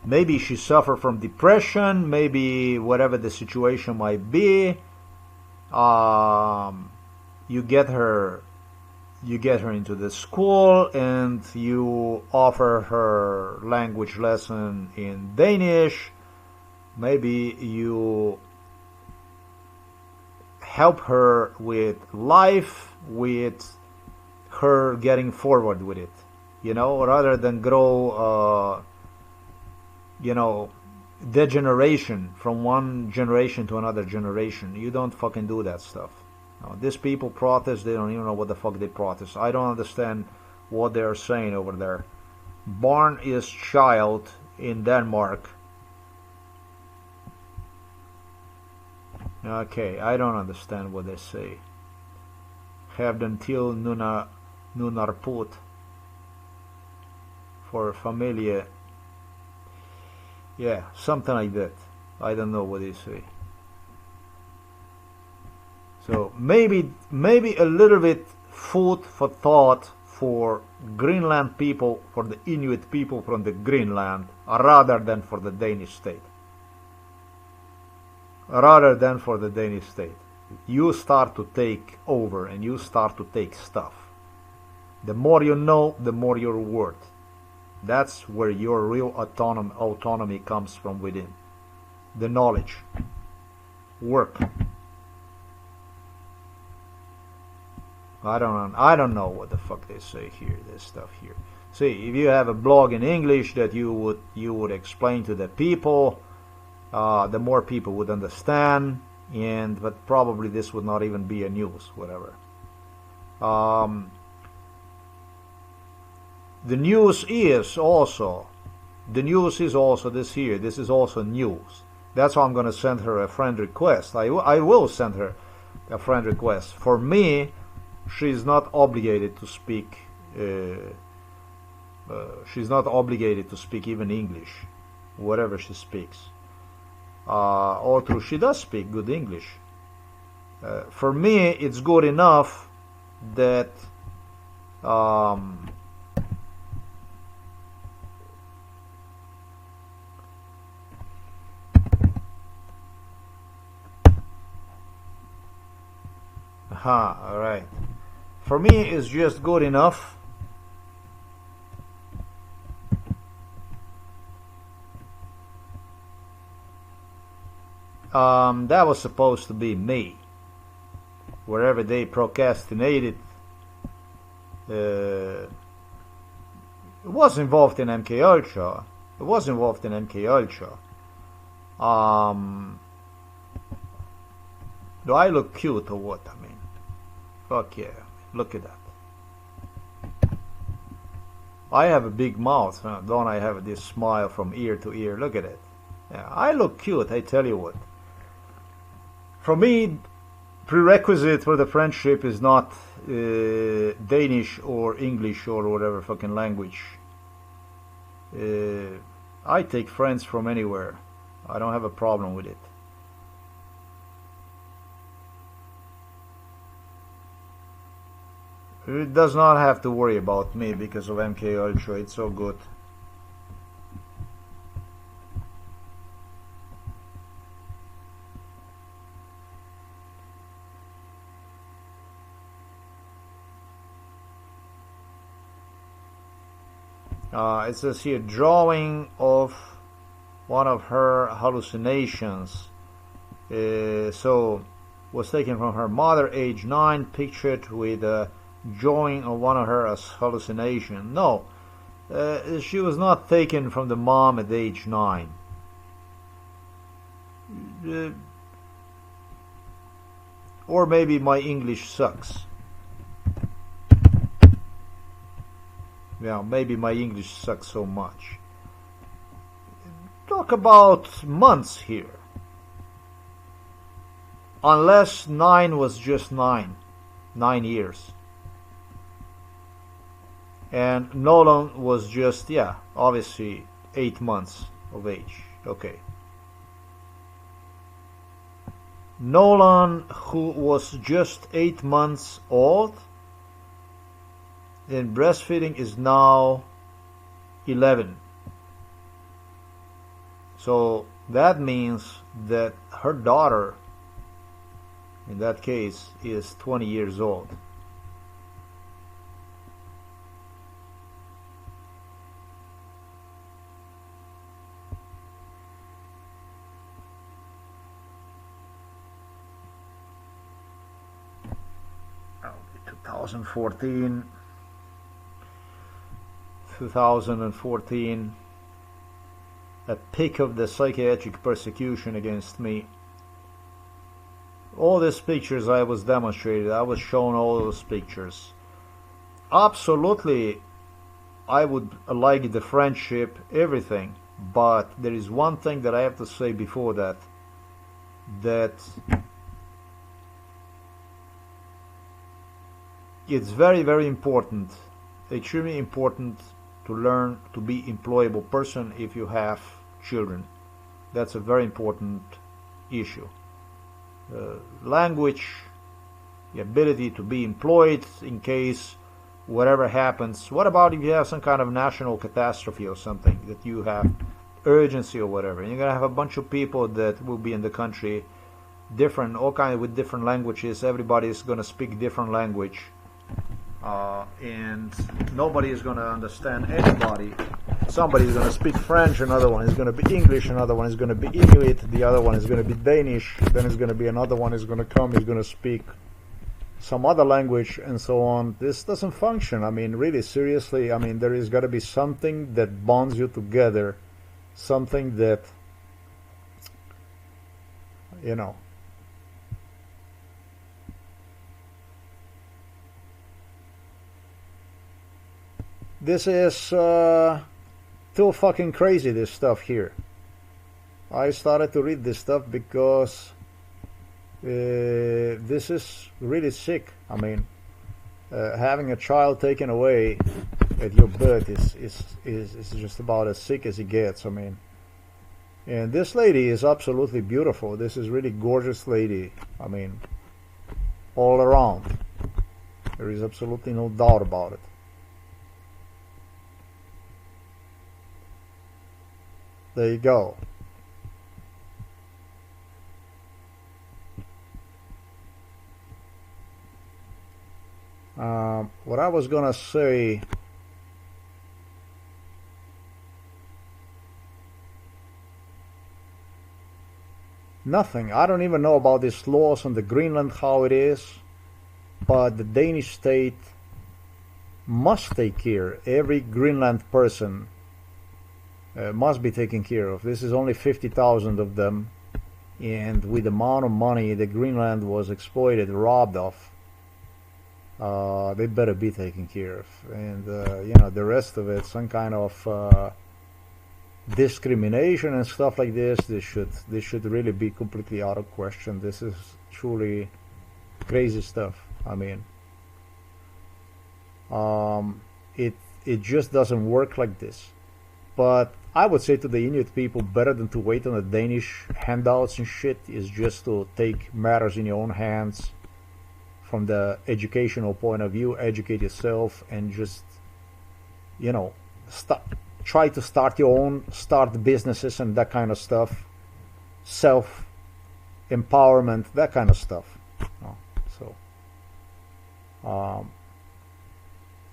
Maybe she suffered from depression, maybe whatever the situation might be. You get her you get her into the school and you offer her language lesson in Danish. Maybe you help her with life, with her getting forward with it, rather than grow, degeneration from one generation to another generation. You don't fucking do that stuff. No, these people protest, they don't even know what the fuck they protest. I don't understand what they're saying over there. Barn is child in Denmark. Okay, I don't understand what they say. Have until Nunarput for familia. Yeah, something like that. I don't know what they say. So maybe a little bit food for thought for Greenland people, for the Inuit people from the Greenland, rather than for the Danish state. Rather than for the Danish state. You start to take over and you start to take stuff. The more you know, the more you're worth. That's where your real autonomy comes from within. The knowledge. Work. I don't know what the fuck they say here, this stuff here. See, if you have a blog in English that you would explain to the people, the more people would understand, but probably this would not even be a news, whatever. The news is also this here. This is also news. That's why I'm going to send her a friend request. I will send her a friend request. For me, she's not obligated to speak. She's not obligated to speak even English, whatever she speaks. Although she does speak good English. For me, it's good enough that all right. For me, it's just good enough that was supposed to be me. Wherever they procrastinated, it was involved in MK Ultra. It was involved in MK Ultra. Do I look cute or what? I mean, fuck yeah. Look at that. I have a big mouth, huh? Don't I have this smile from ear to ear? Look at it. Yeah, I look cute, I tell you what. For me, prerequisite for the friendship is not Danish or English or whatever fucking language. I take friends from anywhere. I don't have a problem with it. It does not have to worry about me because of MK Ultra. It's so good. It says here, drawing of one of her hallucinations. So, was taken from her mother, age 9, pictured with a drawing of one of her as hallucination. No, she was not taken from the mom at age 9. Or maybe my English sucks. Yeah, maybe my English sucks so much. Talk about months here. Unless 9 was just 9 years. And Nolan was just, yeah, obviously 8 months of age. Okay. Nolan, who was just 8 months old, and breastfeeding, is now 11. So that means that her daughter, in that case, is 20 years old. 2014, a peak of the psychiatric persecution against me. All these pictures I was demonstrated, I was shown all those pictures. Absolutely, I would like the friendship, everything, but there is one thing that I have to say before that, that it's very, very important, extremely important to learn to be employable person if you have children. That's a very important issue. Language, the ability to be employed in case whatever happens. What about if you have some kind of national catastrophe or something, that you have urgency or whatever? You're going to have a bunch of people that will be in the country, different, all kinds with different languages. Everybody is going to speak different language. And nobody is going to understand anybody. Somebody is going to speak French, another one is going to be English, another one is going to be Inuit, the other one is going to be Danish, then it's going to be another one is going to come, is going to speak some other language, and so on. This doesn't function. I mean, really, seriously, I mean, there is got to be something that bonds you together, something that, you know, this is too fucking crazy, this stuff here. I started to read this stuff because this is really sick. I mean, having a child taken away at your birth is just about as sick as it gets. I mean, and this lady is absolutely beautiful. This is really gorgeous lady. I mean, all around. There is absolutely no doubt about it. There you go. What I was gonna say, nothing. I don't even know about these laws on the Greenland, how it is, but the Danish state must take care. Every Greenland person must be taken care of. This is only 50,000 of them, and with the amount of money that Greenland was exploited, robbed of, they better be taken care of. And you know, the rest of it, some kind of discrimination and stuff like this should really be completely out of question. This is truly crazy stuff. I mean, it just doesn't work like this. But I would say to the Inuit people, better than to wait on the Danish handouts and shit, is just to take matters in your own hands from the educational point of view, educate yourself, and just, you know, try to start your own, start businesses and that kind of stuff, self-empowerment, that kind of stuff. So,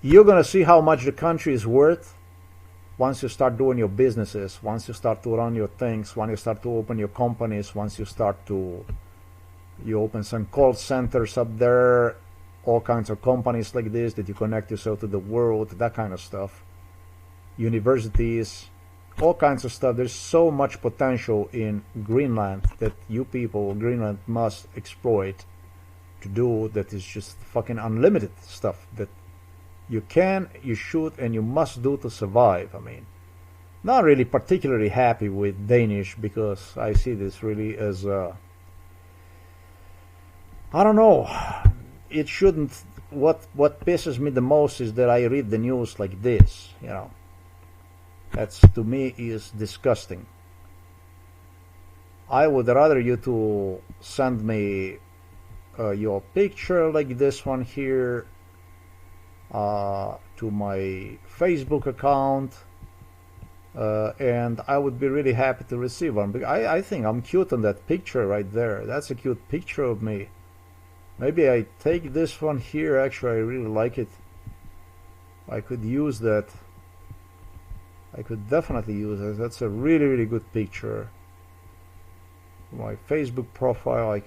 you're going to see how much the country is worth once you start doing your businesses, once you start to run your things, once you start to open your companies, once you start to, you open some call centers up there, all kinds of companies like this that you connect yourself to the world, that kind of stuff. Universities, all kinds of stuff. There's so much potential in Greenland that you people, Greenland, must exploit to do, that is just fucking unlimited stuff that you can, you should, and you must do to survive. I mean, not really particularly happy with Danish, because I see this really as I don't know, it shouldn't. What pisses me the most is that I read the news like this, you know. That's, to me, is disgusting. I would rather you to send me your picture like this one here to my Facebook account, and I would be really happy to receive one. I think I'm cute on that picture right there. That's a cute picture of me. Maybe I take this one here. Actually, I really like it. I could use that. I could definitely use it. That's a really, really good picture. My Facebook profile,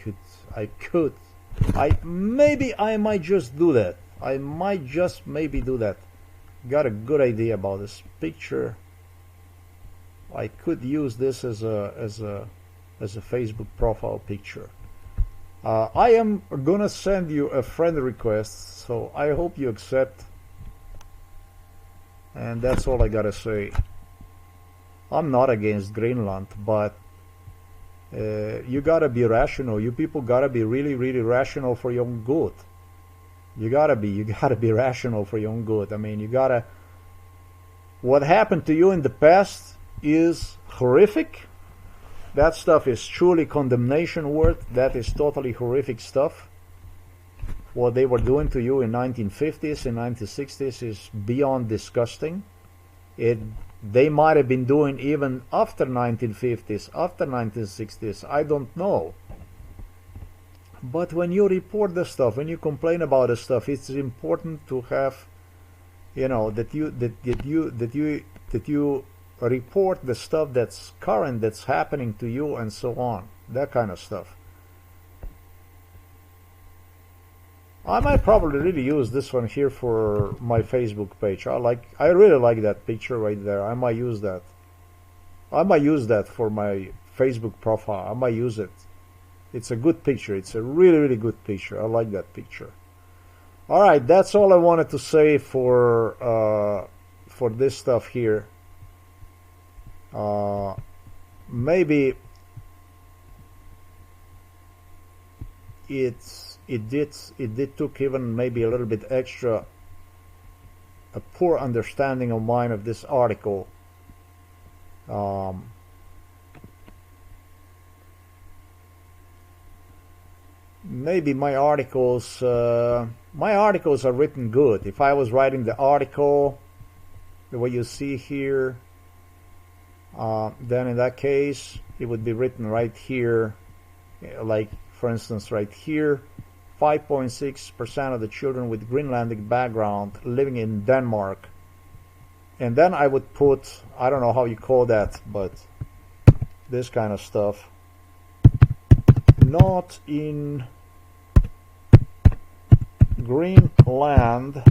maybe I might just do that. I might just maybe do that. Got a good idea about this picture. I could use this as a Facebook profile picture. I am gonna send you a friend request, so I hope you accept. And that's all I gotta say. I'm not against Greenland, but you gotta be rational. You people gotta be really, really rational for your own good. You gotta be rational for your own good. I mean, what happened to you in the past is horrific. That stuff is truly condemnation worth. That is totally horrific stuff. What they were doing to you in 1950s and 1960s is beyond disgusting. They might have been doing even after 1950s, after 1960s. I don't know. But when you report the stuff, when you complain about the stuff, it's important to have, you know, that you report the stuff that's current, that's happening to you, and so on. That kind of stuff. I might probably really use this one here for my Facebook page. I really like that picture right there. I might use that. I might use that for my Facebook profile. I might use it. It's a good picture. It's a really, really good picture. I like that picture. All right, that's all I wanted to say for this stuff here. Maybe it did took even maybe a little bit extra a poor understanding of mine of this article. Maybe my articles are written good. If I was writing the article the way you see here, then in that case it would be written right here, like for instance right here, 5.6% of the children with Greenlandic background living in Denmark. And then I would put, I don't know how you call that, but this kind of stuff. Not in Greenland,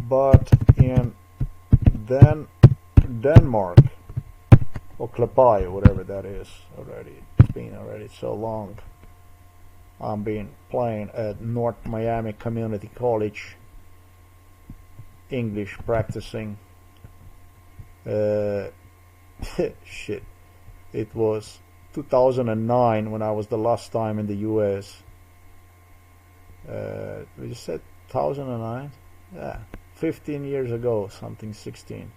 but in Denmark, or Klapai, or whatever that is already. It's been already so long. I'm been playing at North Miami Community College, English practicing. Shit. It was 2009 when I was the last time in the US. We just said 2009? Yeah, 15 years ago, something 16.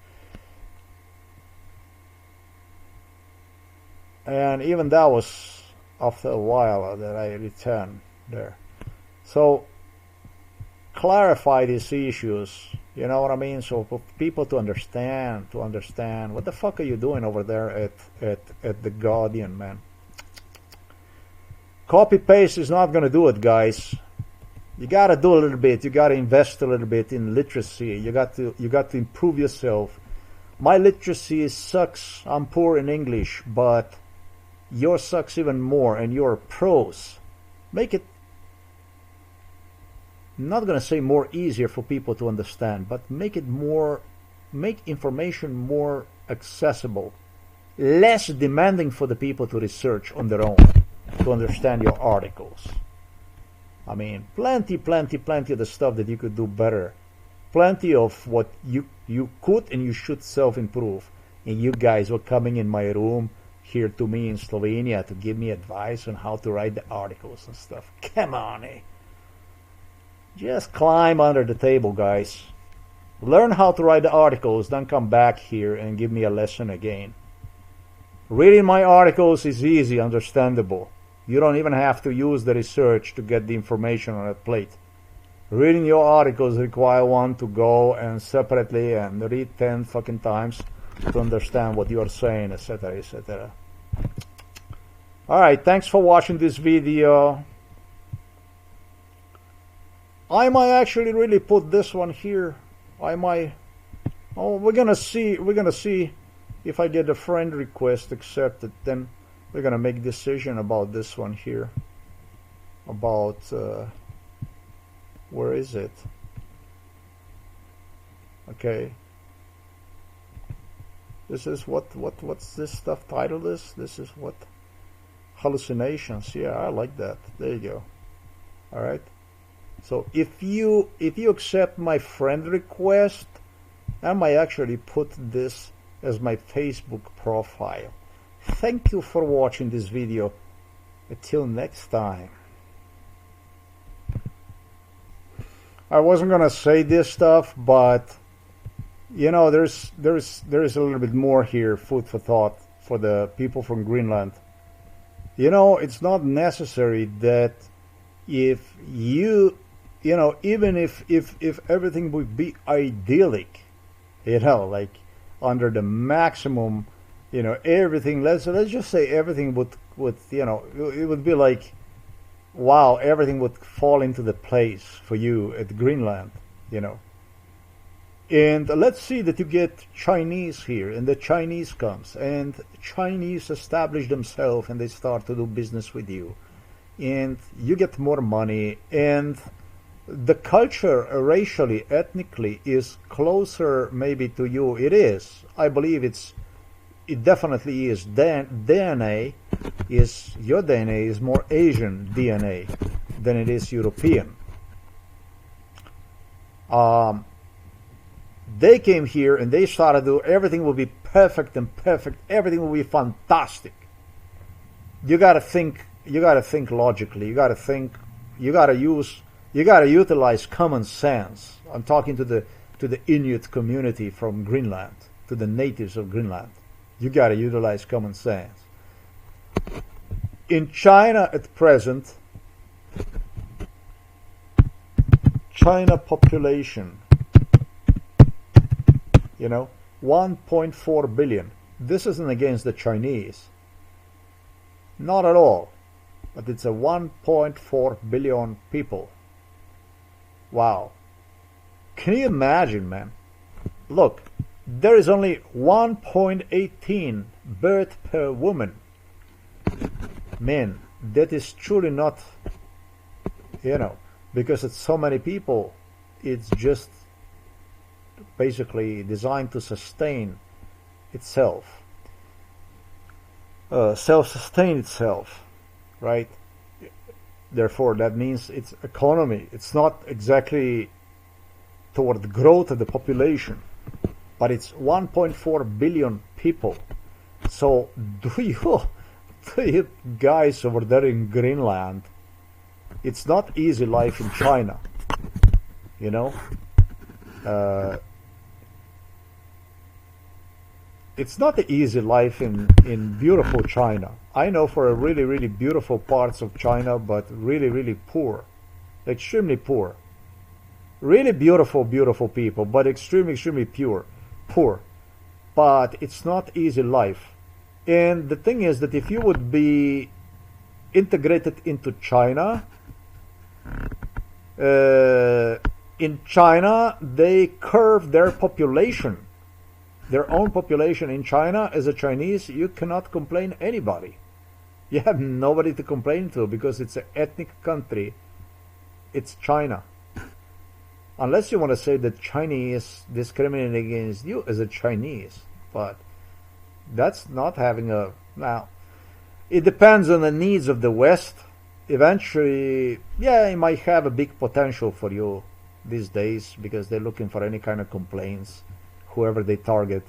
And even that was after a while that I returned there. So clarify these issues, you know what I mean? So for people to understand what the fuck are you doing over there at the Guardian, man? Copy paste is not gonna do it, guys. You gotta do a little bit. You gotta invest a little bit in literacy. You got to improve yourself. My literacy sucks. I'm poor in English, but yours sucks even more, and you're pros. Make it, I'm not gonna say more easier for people to understand, but make information more accessible, less demanding for the people to research on their own to understand your articles. I mean, plenty of the stuff that you could do better. Plenty of what you could and you should self-improve. And you guys were coming in my room here to me in Slovenia to give me advice on how to write the articles and stuff. Come on, eh? Just climb under the table, guys. Learn how to write the articles, then come back here and give me a lesson again. Reading my articles is easy, understandable. You don't even have to use the research to get the information on a plate. Reading your articles require one to go and separately and read 10 fucking times to understand what you're saying, etc., etc. Alright, thanks for watching this video. I might actually really put this one here. I might... Oh, we're gonna see if I get a friend request accepted. Then we're gonna make a decision about this one here. About Where is it? Okay. This is what's this stuff titled this? This is what? Hallucinations. Yeah, I like that. There you go. All right. So if you accept my friend request, I might actually put this as my Facebook profile. Thank you for watching this video. Until next time. I wasn't gonna say this stuff, but you know, there's a little bit more here, food for thought for the people from Greenland. You know, it's not necessary that if you know, even if everything would be idyllic, you know, like under the maximum, you know, everything, let's just say everything would you know, it would be like, wow, everything would fall into the place for you at Greenland, you know. And let's see that you get Chinese here, and the Chinese comes, and Chinese establish themselves, and they start to do business with you, and you get more money, and the culture racially, ethnically is closer maybe to you. It is. I believe it definitely is. DNA is, your DNA is more Asian DNA than it is European. They came here and they started to do, everything will be perfect and perfect. Everything will be fantastic. You gotta think logically. You gotta utilize common sense. I'm talking to the Inuit community from Greenland, to the natives of Greenland. You gotta utilize common sense. In China at present, China population, you know, 1.4 billion. This isn't against the Chinese. Not at all. But it's a 1.4 billion people. Wow. Can you imagine, man? Look, there is only 1.18 birth per woman. Man, that is truly not, you know, because it's so many people, it's just basically designed to sustain itself, self-sustain itself, right? Therefore, that means its economy, it's not exactly toward the growth of the population, but it's 1.4 billion people. So do you guys over there in Greenland, it's not easy life in China, you know. It's not the easy life in beautiful China. I know for a really beautiful parts of China, but really poor, extremely poor. Really beautiful people, but extremely poor. But it's not easy life. And the thing is that if you would be integrated into China, in China they curve their population, their own population. In China, as a Chinese, you cannot complain anybody. You have nobody to complain to because it's an ethnic country. It's China. Unless you want to say that Chinese discriminating against you as a Chinese, but that's not having a, now it depends on the needs of the West. Eventually, yeah, it might have a big potential for you these days because they're looking for any kind of complaints, whoever they target.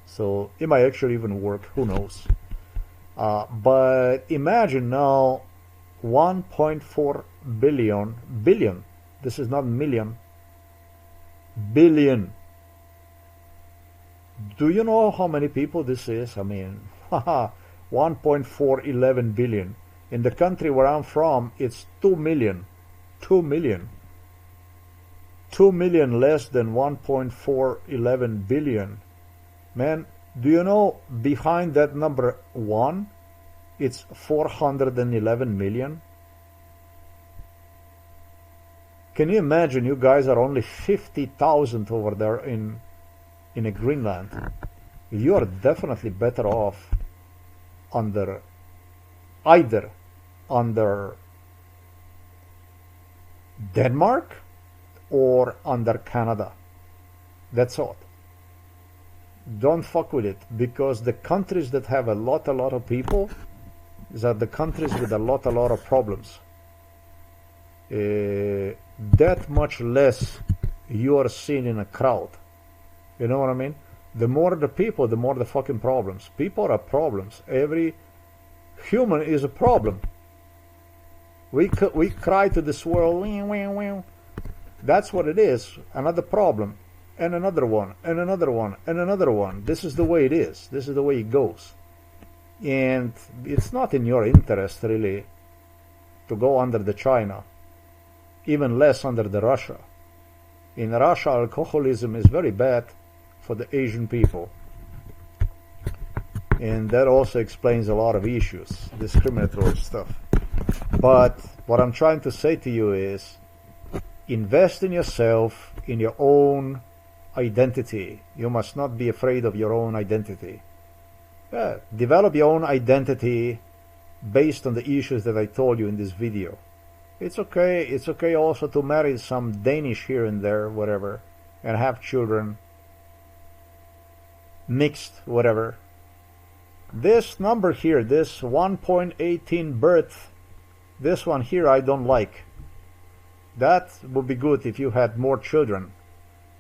So it might actually even work, who knows. But imagine now 1.4 billion, this is not million, billion. Do you know how many people this is? I mean, 1.411 billion. In the country where I'm from, it's 2 million. 2 million. 2 million less than 1.411 billion. Man, do you know behind that number 1, it's 411 million? Can you imagine you guys are only 50,000 over there in a Greenland? You are definitely better off under either under Denmark or under Canada. That's all. Don't fuck with it, because the countries that have a lot of people are the countries with a lot of problems. That much less you are seen in a crowd. You know what I mean? The more the people, the more the fucking problems. People are problems. Every human is a problem. We cry to this world. That's what it is. Another problem. And another one. And another one. And another one. This is the way it is. This is the way it goes. And it's not in your interest, really, to go under the China. Even less under the Russia. In Russia, alcoholism is very bad for the Asian people. And that also explains a lot of issues, discriminatory stuff. But what I'm trying to say to you is, invest in yourself, in your own identity. You must not be afraid of your own identity. Develop your own identity based on the issues that I told you in this video. It's okay also to marry some Danish here and there, whatever, and have children, mixed, whatever. This number here, this 1.18 birth, this one here I don't like. That would be good if you had more children.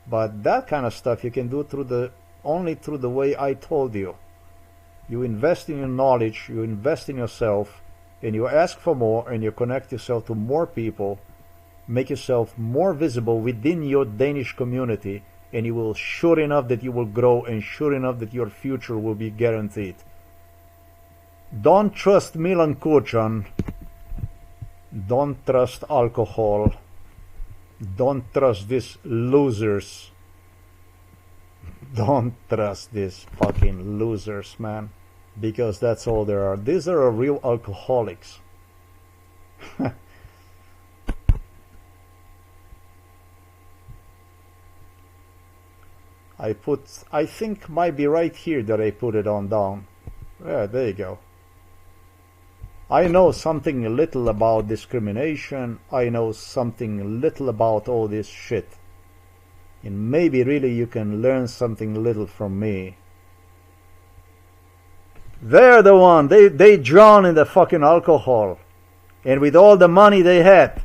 But that kind of stuff you can do only through the way I told you. You invest in your knowledge, you invest in yourself, and you ask for more, and you connect yourself to more people, make yourself more visible within your Danish community, and you will, sure enough, that you will grow, and sure enough that your future will be guaranteed. Don't trust Milan Kuchan. Don't trust alcohol. Don't trust these losers. Don't trust these fucking losers, man. Because that's all there are. These are real alcoholics. I think might be right here that I put it on down. Yeah, there you go. I know something little about discrimination. I know something little about all this shit. And maybe really you can learn something little from me. They're the one. They drown in the fucking alcohol. And with all the money they had.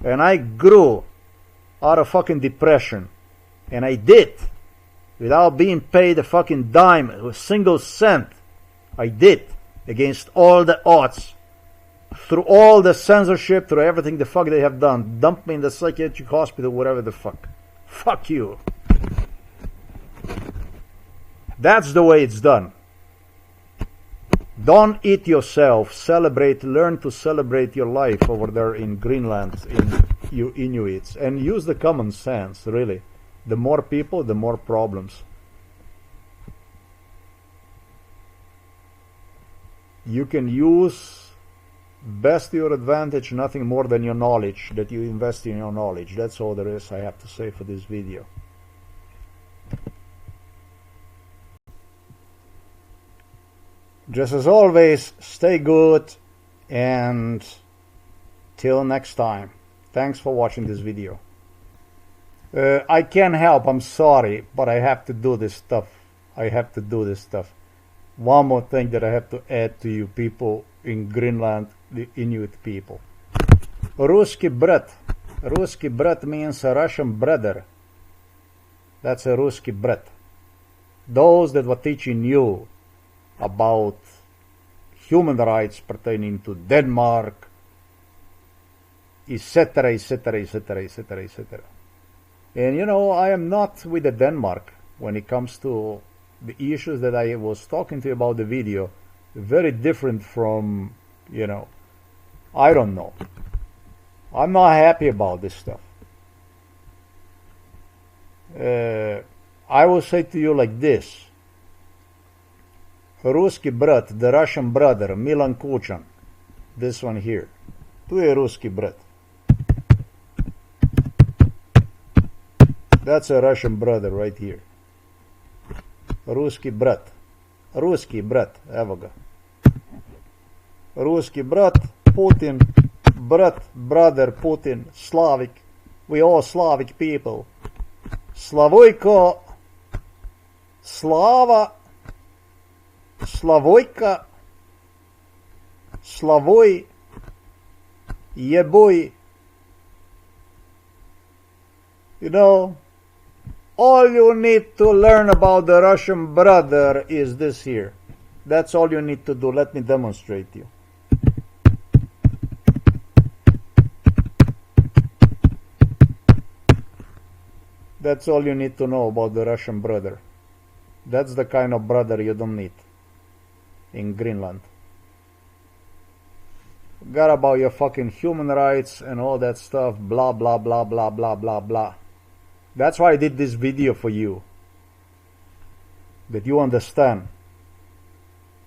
And I grew out of fucking depression. And I did. Without being paid a fucking dime, a single cent. I did. Against all the odds. Through all the censorship, through everything the fuck they have done. Dump me in the psychiatric hospital, whatever the fuck. Fuck you. That's the way it's done. Don't eat yourself. Celebrate, learn to celebrate your life over there in Greenland, in you Inuits. And use the common sense, really. The more people, the more problems. You can use best to your advantage, nothing more than your knowledge, that you invest in your knowledge. That's all there is I have to say for this video. Just as always, stay good, and till next time. Thanks for watching this video. I can't help, I'm sorry, but I have to do this stuff. One more thing that I have to add to you people in Greenland, the Inuit people. Ruski brat. Ruski brat means a Russian brother. That's a Ruski brat. Those that were teaching you about human rights pertaining to Denmark, etc., etc., etc., etc., etc. And you know, I am not with the Denmark when it comes to the issues that I was talking to you about the video. Very different from, you know, I don't know. I'm not happy about this stuff. I will say to you like this. Ruski brat, the Russian brother, Milan Kuchan. This one here. Tu je Ruski brat. That's a Russian brother right here. Ruski brat. Ruski brat, evo ga. Ruski brat, Putin, brother Putin, Slavik, We all Slavic people. Slavojko, Slava, Slavojka, Slavoj, Jeboj. You know, all you need to learn about the Russian brother is this here. That's all you need to do. Let me demonstrate you. That's all you need to know about the Russian brother. That's the kind of brother you don't need in Greenland. Forget about your fucking human rights and all that stuff. Blah, blah, blah, blah, blah, blah, blah. That's why I did this video for you. That you understand.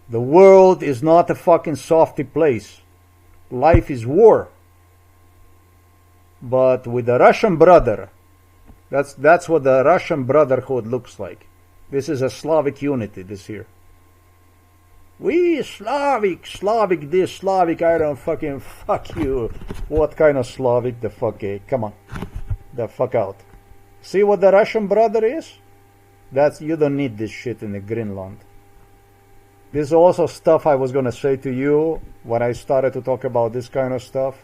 The world is not a fucking softy place. Life is war. But with the Russian brother, that's what the Russian brotherhood looks like. This is a Slavic unity, this here. We Slavic this, Slavic, I don't fucking, fuck you. What kind of Slavic the fuck, eh? Come on. The fuck out. See what the Russian brother is? You don't need this shit in the Greenland. This is also stuff I was gonna say to you when I started to talk about this kind of stuff.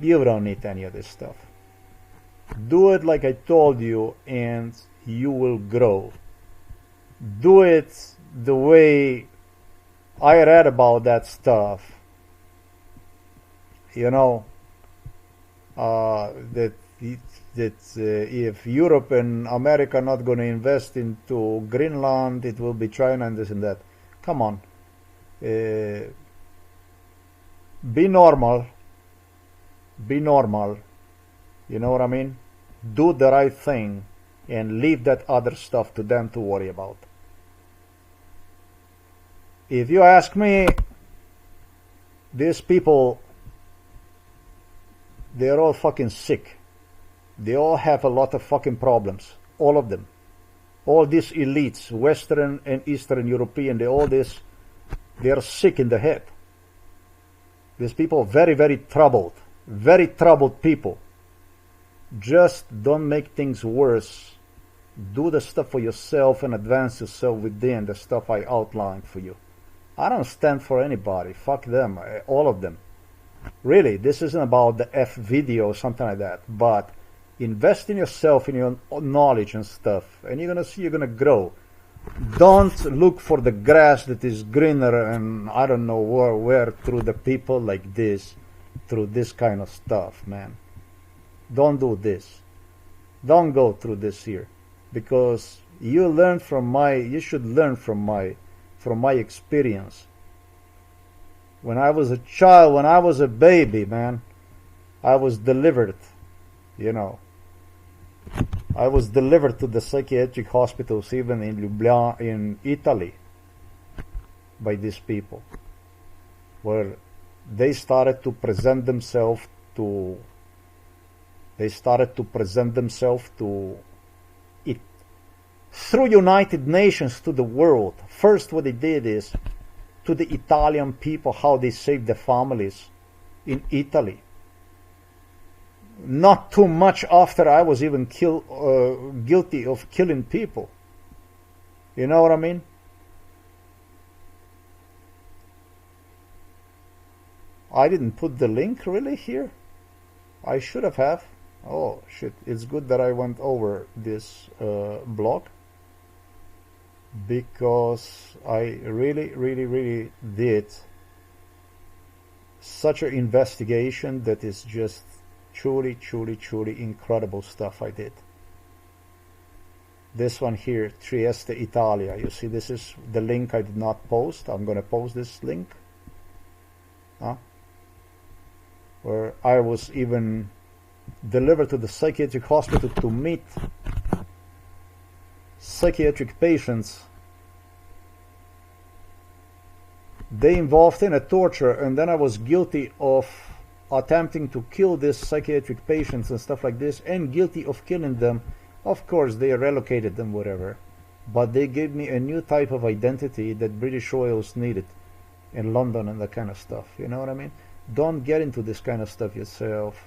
You don't need any of this stuff. Do it like I told you and you will grow. Do it the way I read about that stuff. You know, that if Europe and America are not going to invest into Greenland, it will be China and this and that. Come on. Be normal. Be normal. You know what I mean? Do the right thing and leave that other stuff to them to worry about. If you ask me, these people, they're all fucking sick. They all have a lot of fucking problems. All of them. All these elites, Western and Eastern European, they're sick in the head. These people are very, very troubled. Very troubled people. Just don't make things worse. Do the stuff for yourself and advance yourself within the stuff I outlined for you. I don't stand for anybody. Fuck them. All of them. Really, this isn't about the F video or something like that. But invest in yourself, in your knowledge and stuff. And you're going to see you're going to grow. Don't look for the grass that is greener and I don't know where through the people like this. Through this kind of stuff, man. Don't do this. Don't go through this here. Because you should learn from my experience. When I was a child, when I was a baby, man, I was delivered, you know. I was delivered to the psychiatric hospitals, even in Ljubljana, in Italy, by these people, where they started to present themselves to it through United Nations to the world. First, what they did is to the Italian people, how they saved their families in Italy. Not too much after I was even guilty of killing people. You know what I mean? I didn't put the link really here. I should have. Oh shit, it's good that I went over this blog, because I really did such an investigation that is just truly incredible stuff I did. This one here, Trieste, Italia. You see, this is the link I did not post. I'm gonna post this link. Where I was even delivered to the psychiatric hospital to meet psychiatric patients. They involved in a torture, and then I was guilty of attempting to kill these psychiatric patients and stuff like this, and guilty of killing them. Of course, they relocated them, whatever, but they gave me a new type of identity that British royals needed in London and that kind of stuff. You know what I mean? Don't get into this kind of stuff yourself.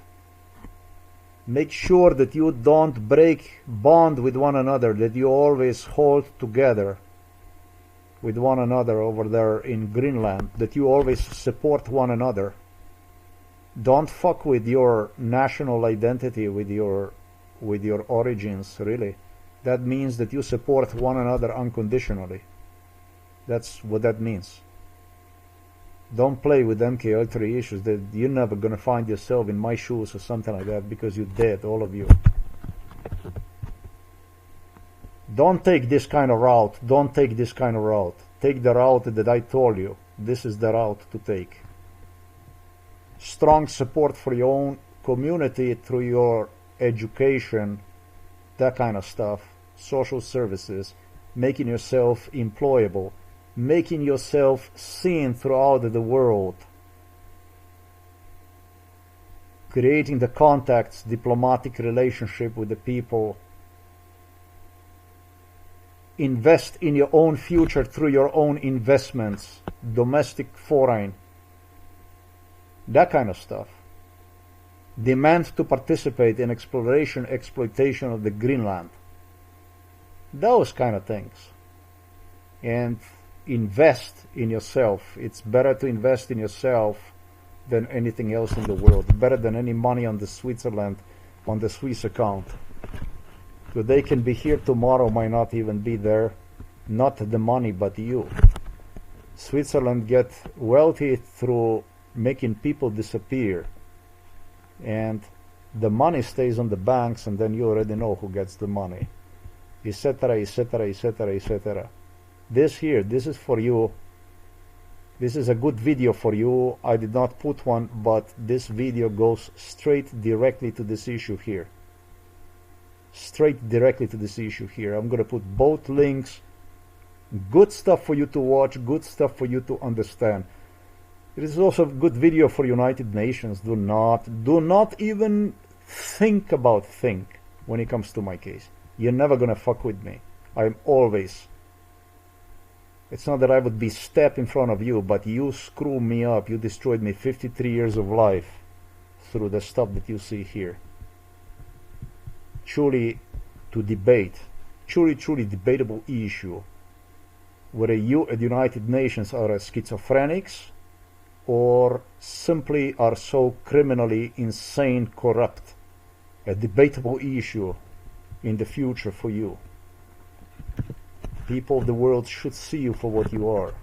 Make sure that you don't break bond with one another, that you always hold together with one another over there in Greenland, that you always support one another. Don't fuck with your national identity, with your origins, really. That means that you support one another unconditionally. That's what that means. Don't play with MKUltra issues. That you're never gonna find yourself in my shoes or something like that, because you're dead, all of you. Don't take this kind of route. Don't take this kind of route. Take the route that I told you. This is the route to take. Strong support for your own community through your education, that kind of stuff, social services, making yourself employable, making yourself seen throughout the world, creating the contacts, diplomatic relationship with the people. Invest in your own future through your own investments, domestic, foreign, that kind of stuff. Demand to participate in exploration, exploitation of the Greenland. Those kind of things. And invest in yourself. It's better to invest in yourself than anything else in the world. Better than any money on the Switzerland, on the Swiss account. So they can be here tomorrow, might not even be there. Not the money, but you. Switzerland get wealthy through making people disappear. And the money stays on the banks, and then you already know who gets the money. Etc., etc., etc., etc. This here, this is for you. This is a good video for you. I did not put one, but this video goes straight directly to this issue here. Straight directly to this issue here. I'm going to put both links. Good stuff for you to watch, good stuff for you to understand. It is also a good video for United Nations. Do not even think about think when it comes to my case. You're never going to fuck with me. I'm always. It's not that I would be step in front of you, but you screw me up. You destroyed me 53 years of life through the stuff that you see here. Truly to debate, truly debatable issue, whether you at the United Nations are schizophrenics or simply are so criminally insane, corrupt. A debatable issue in the future for you. People of the world should see you for what you are.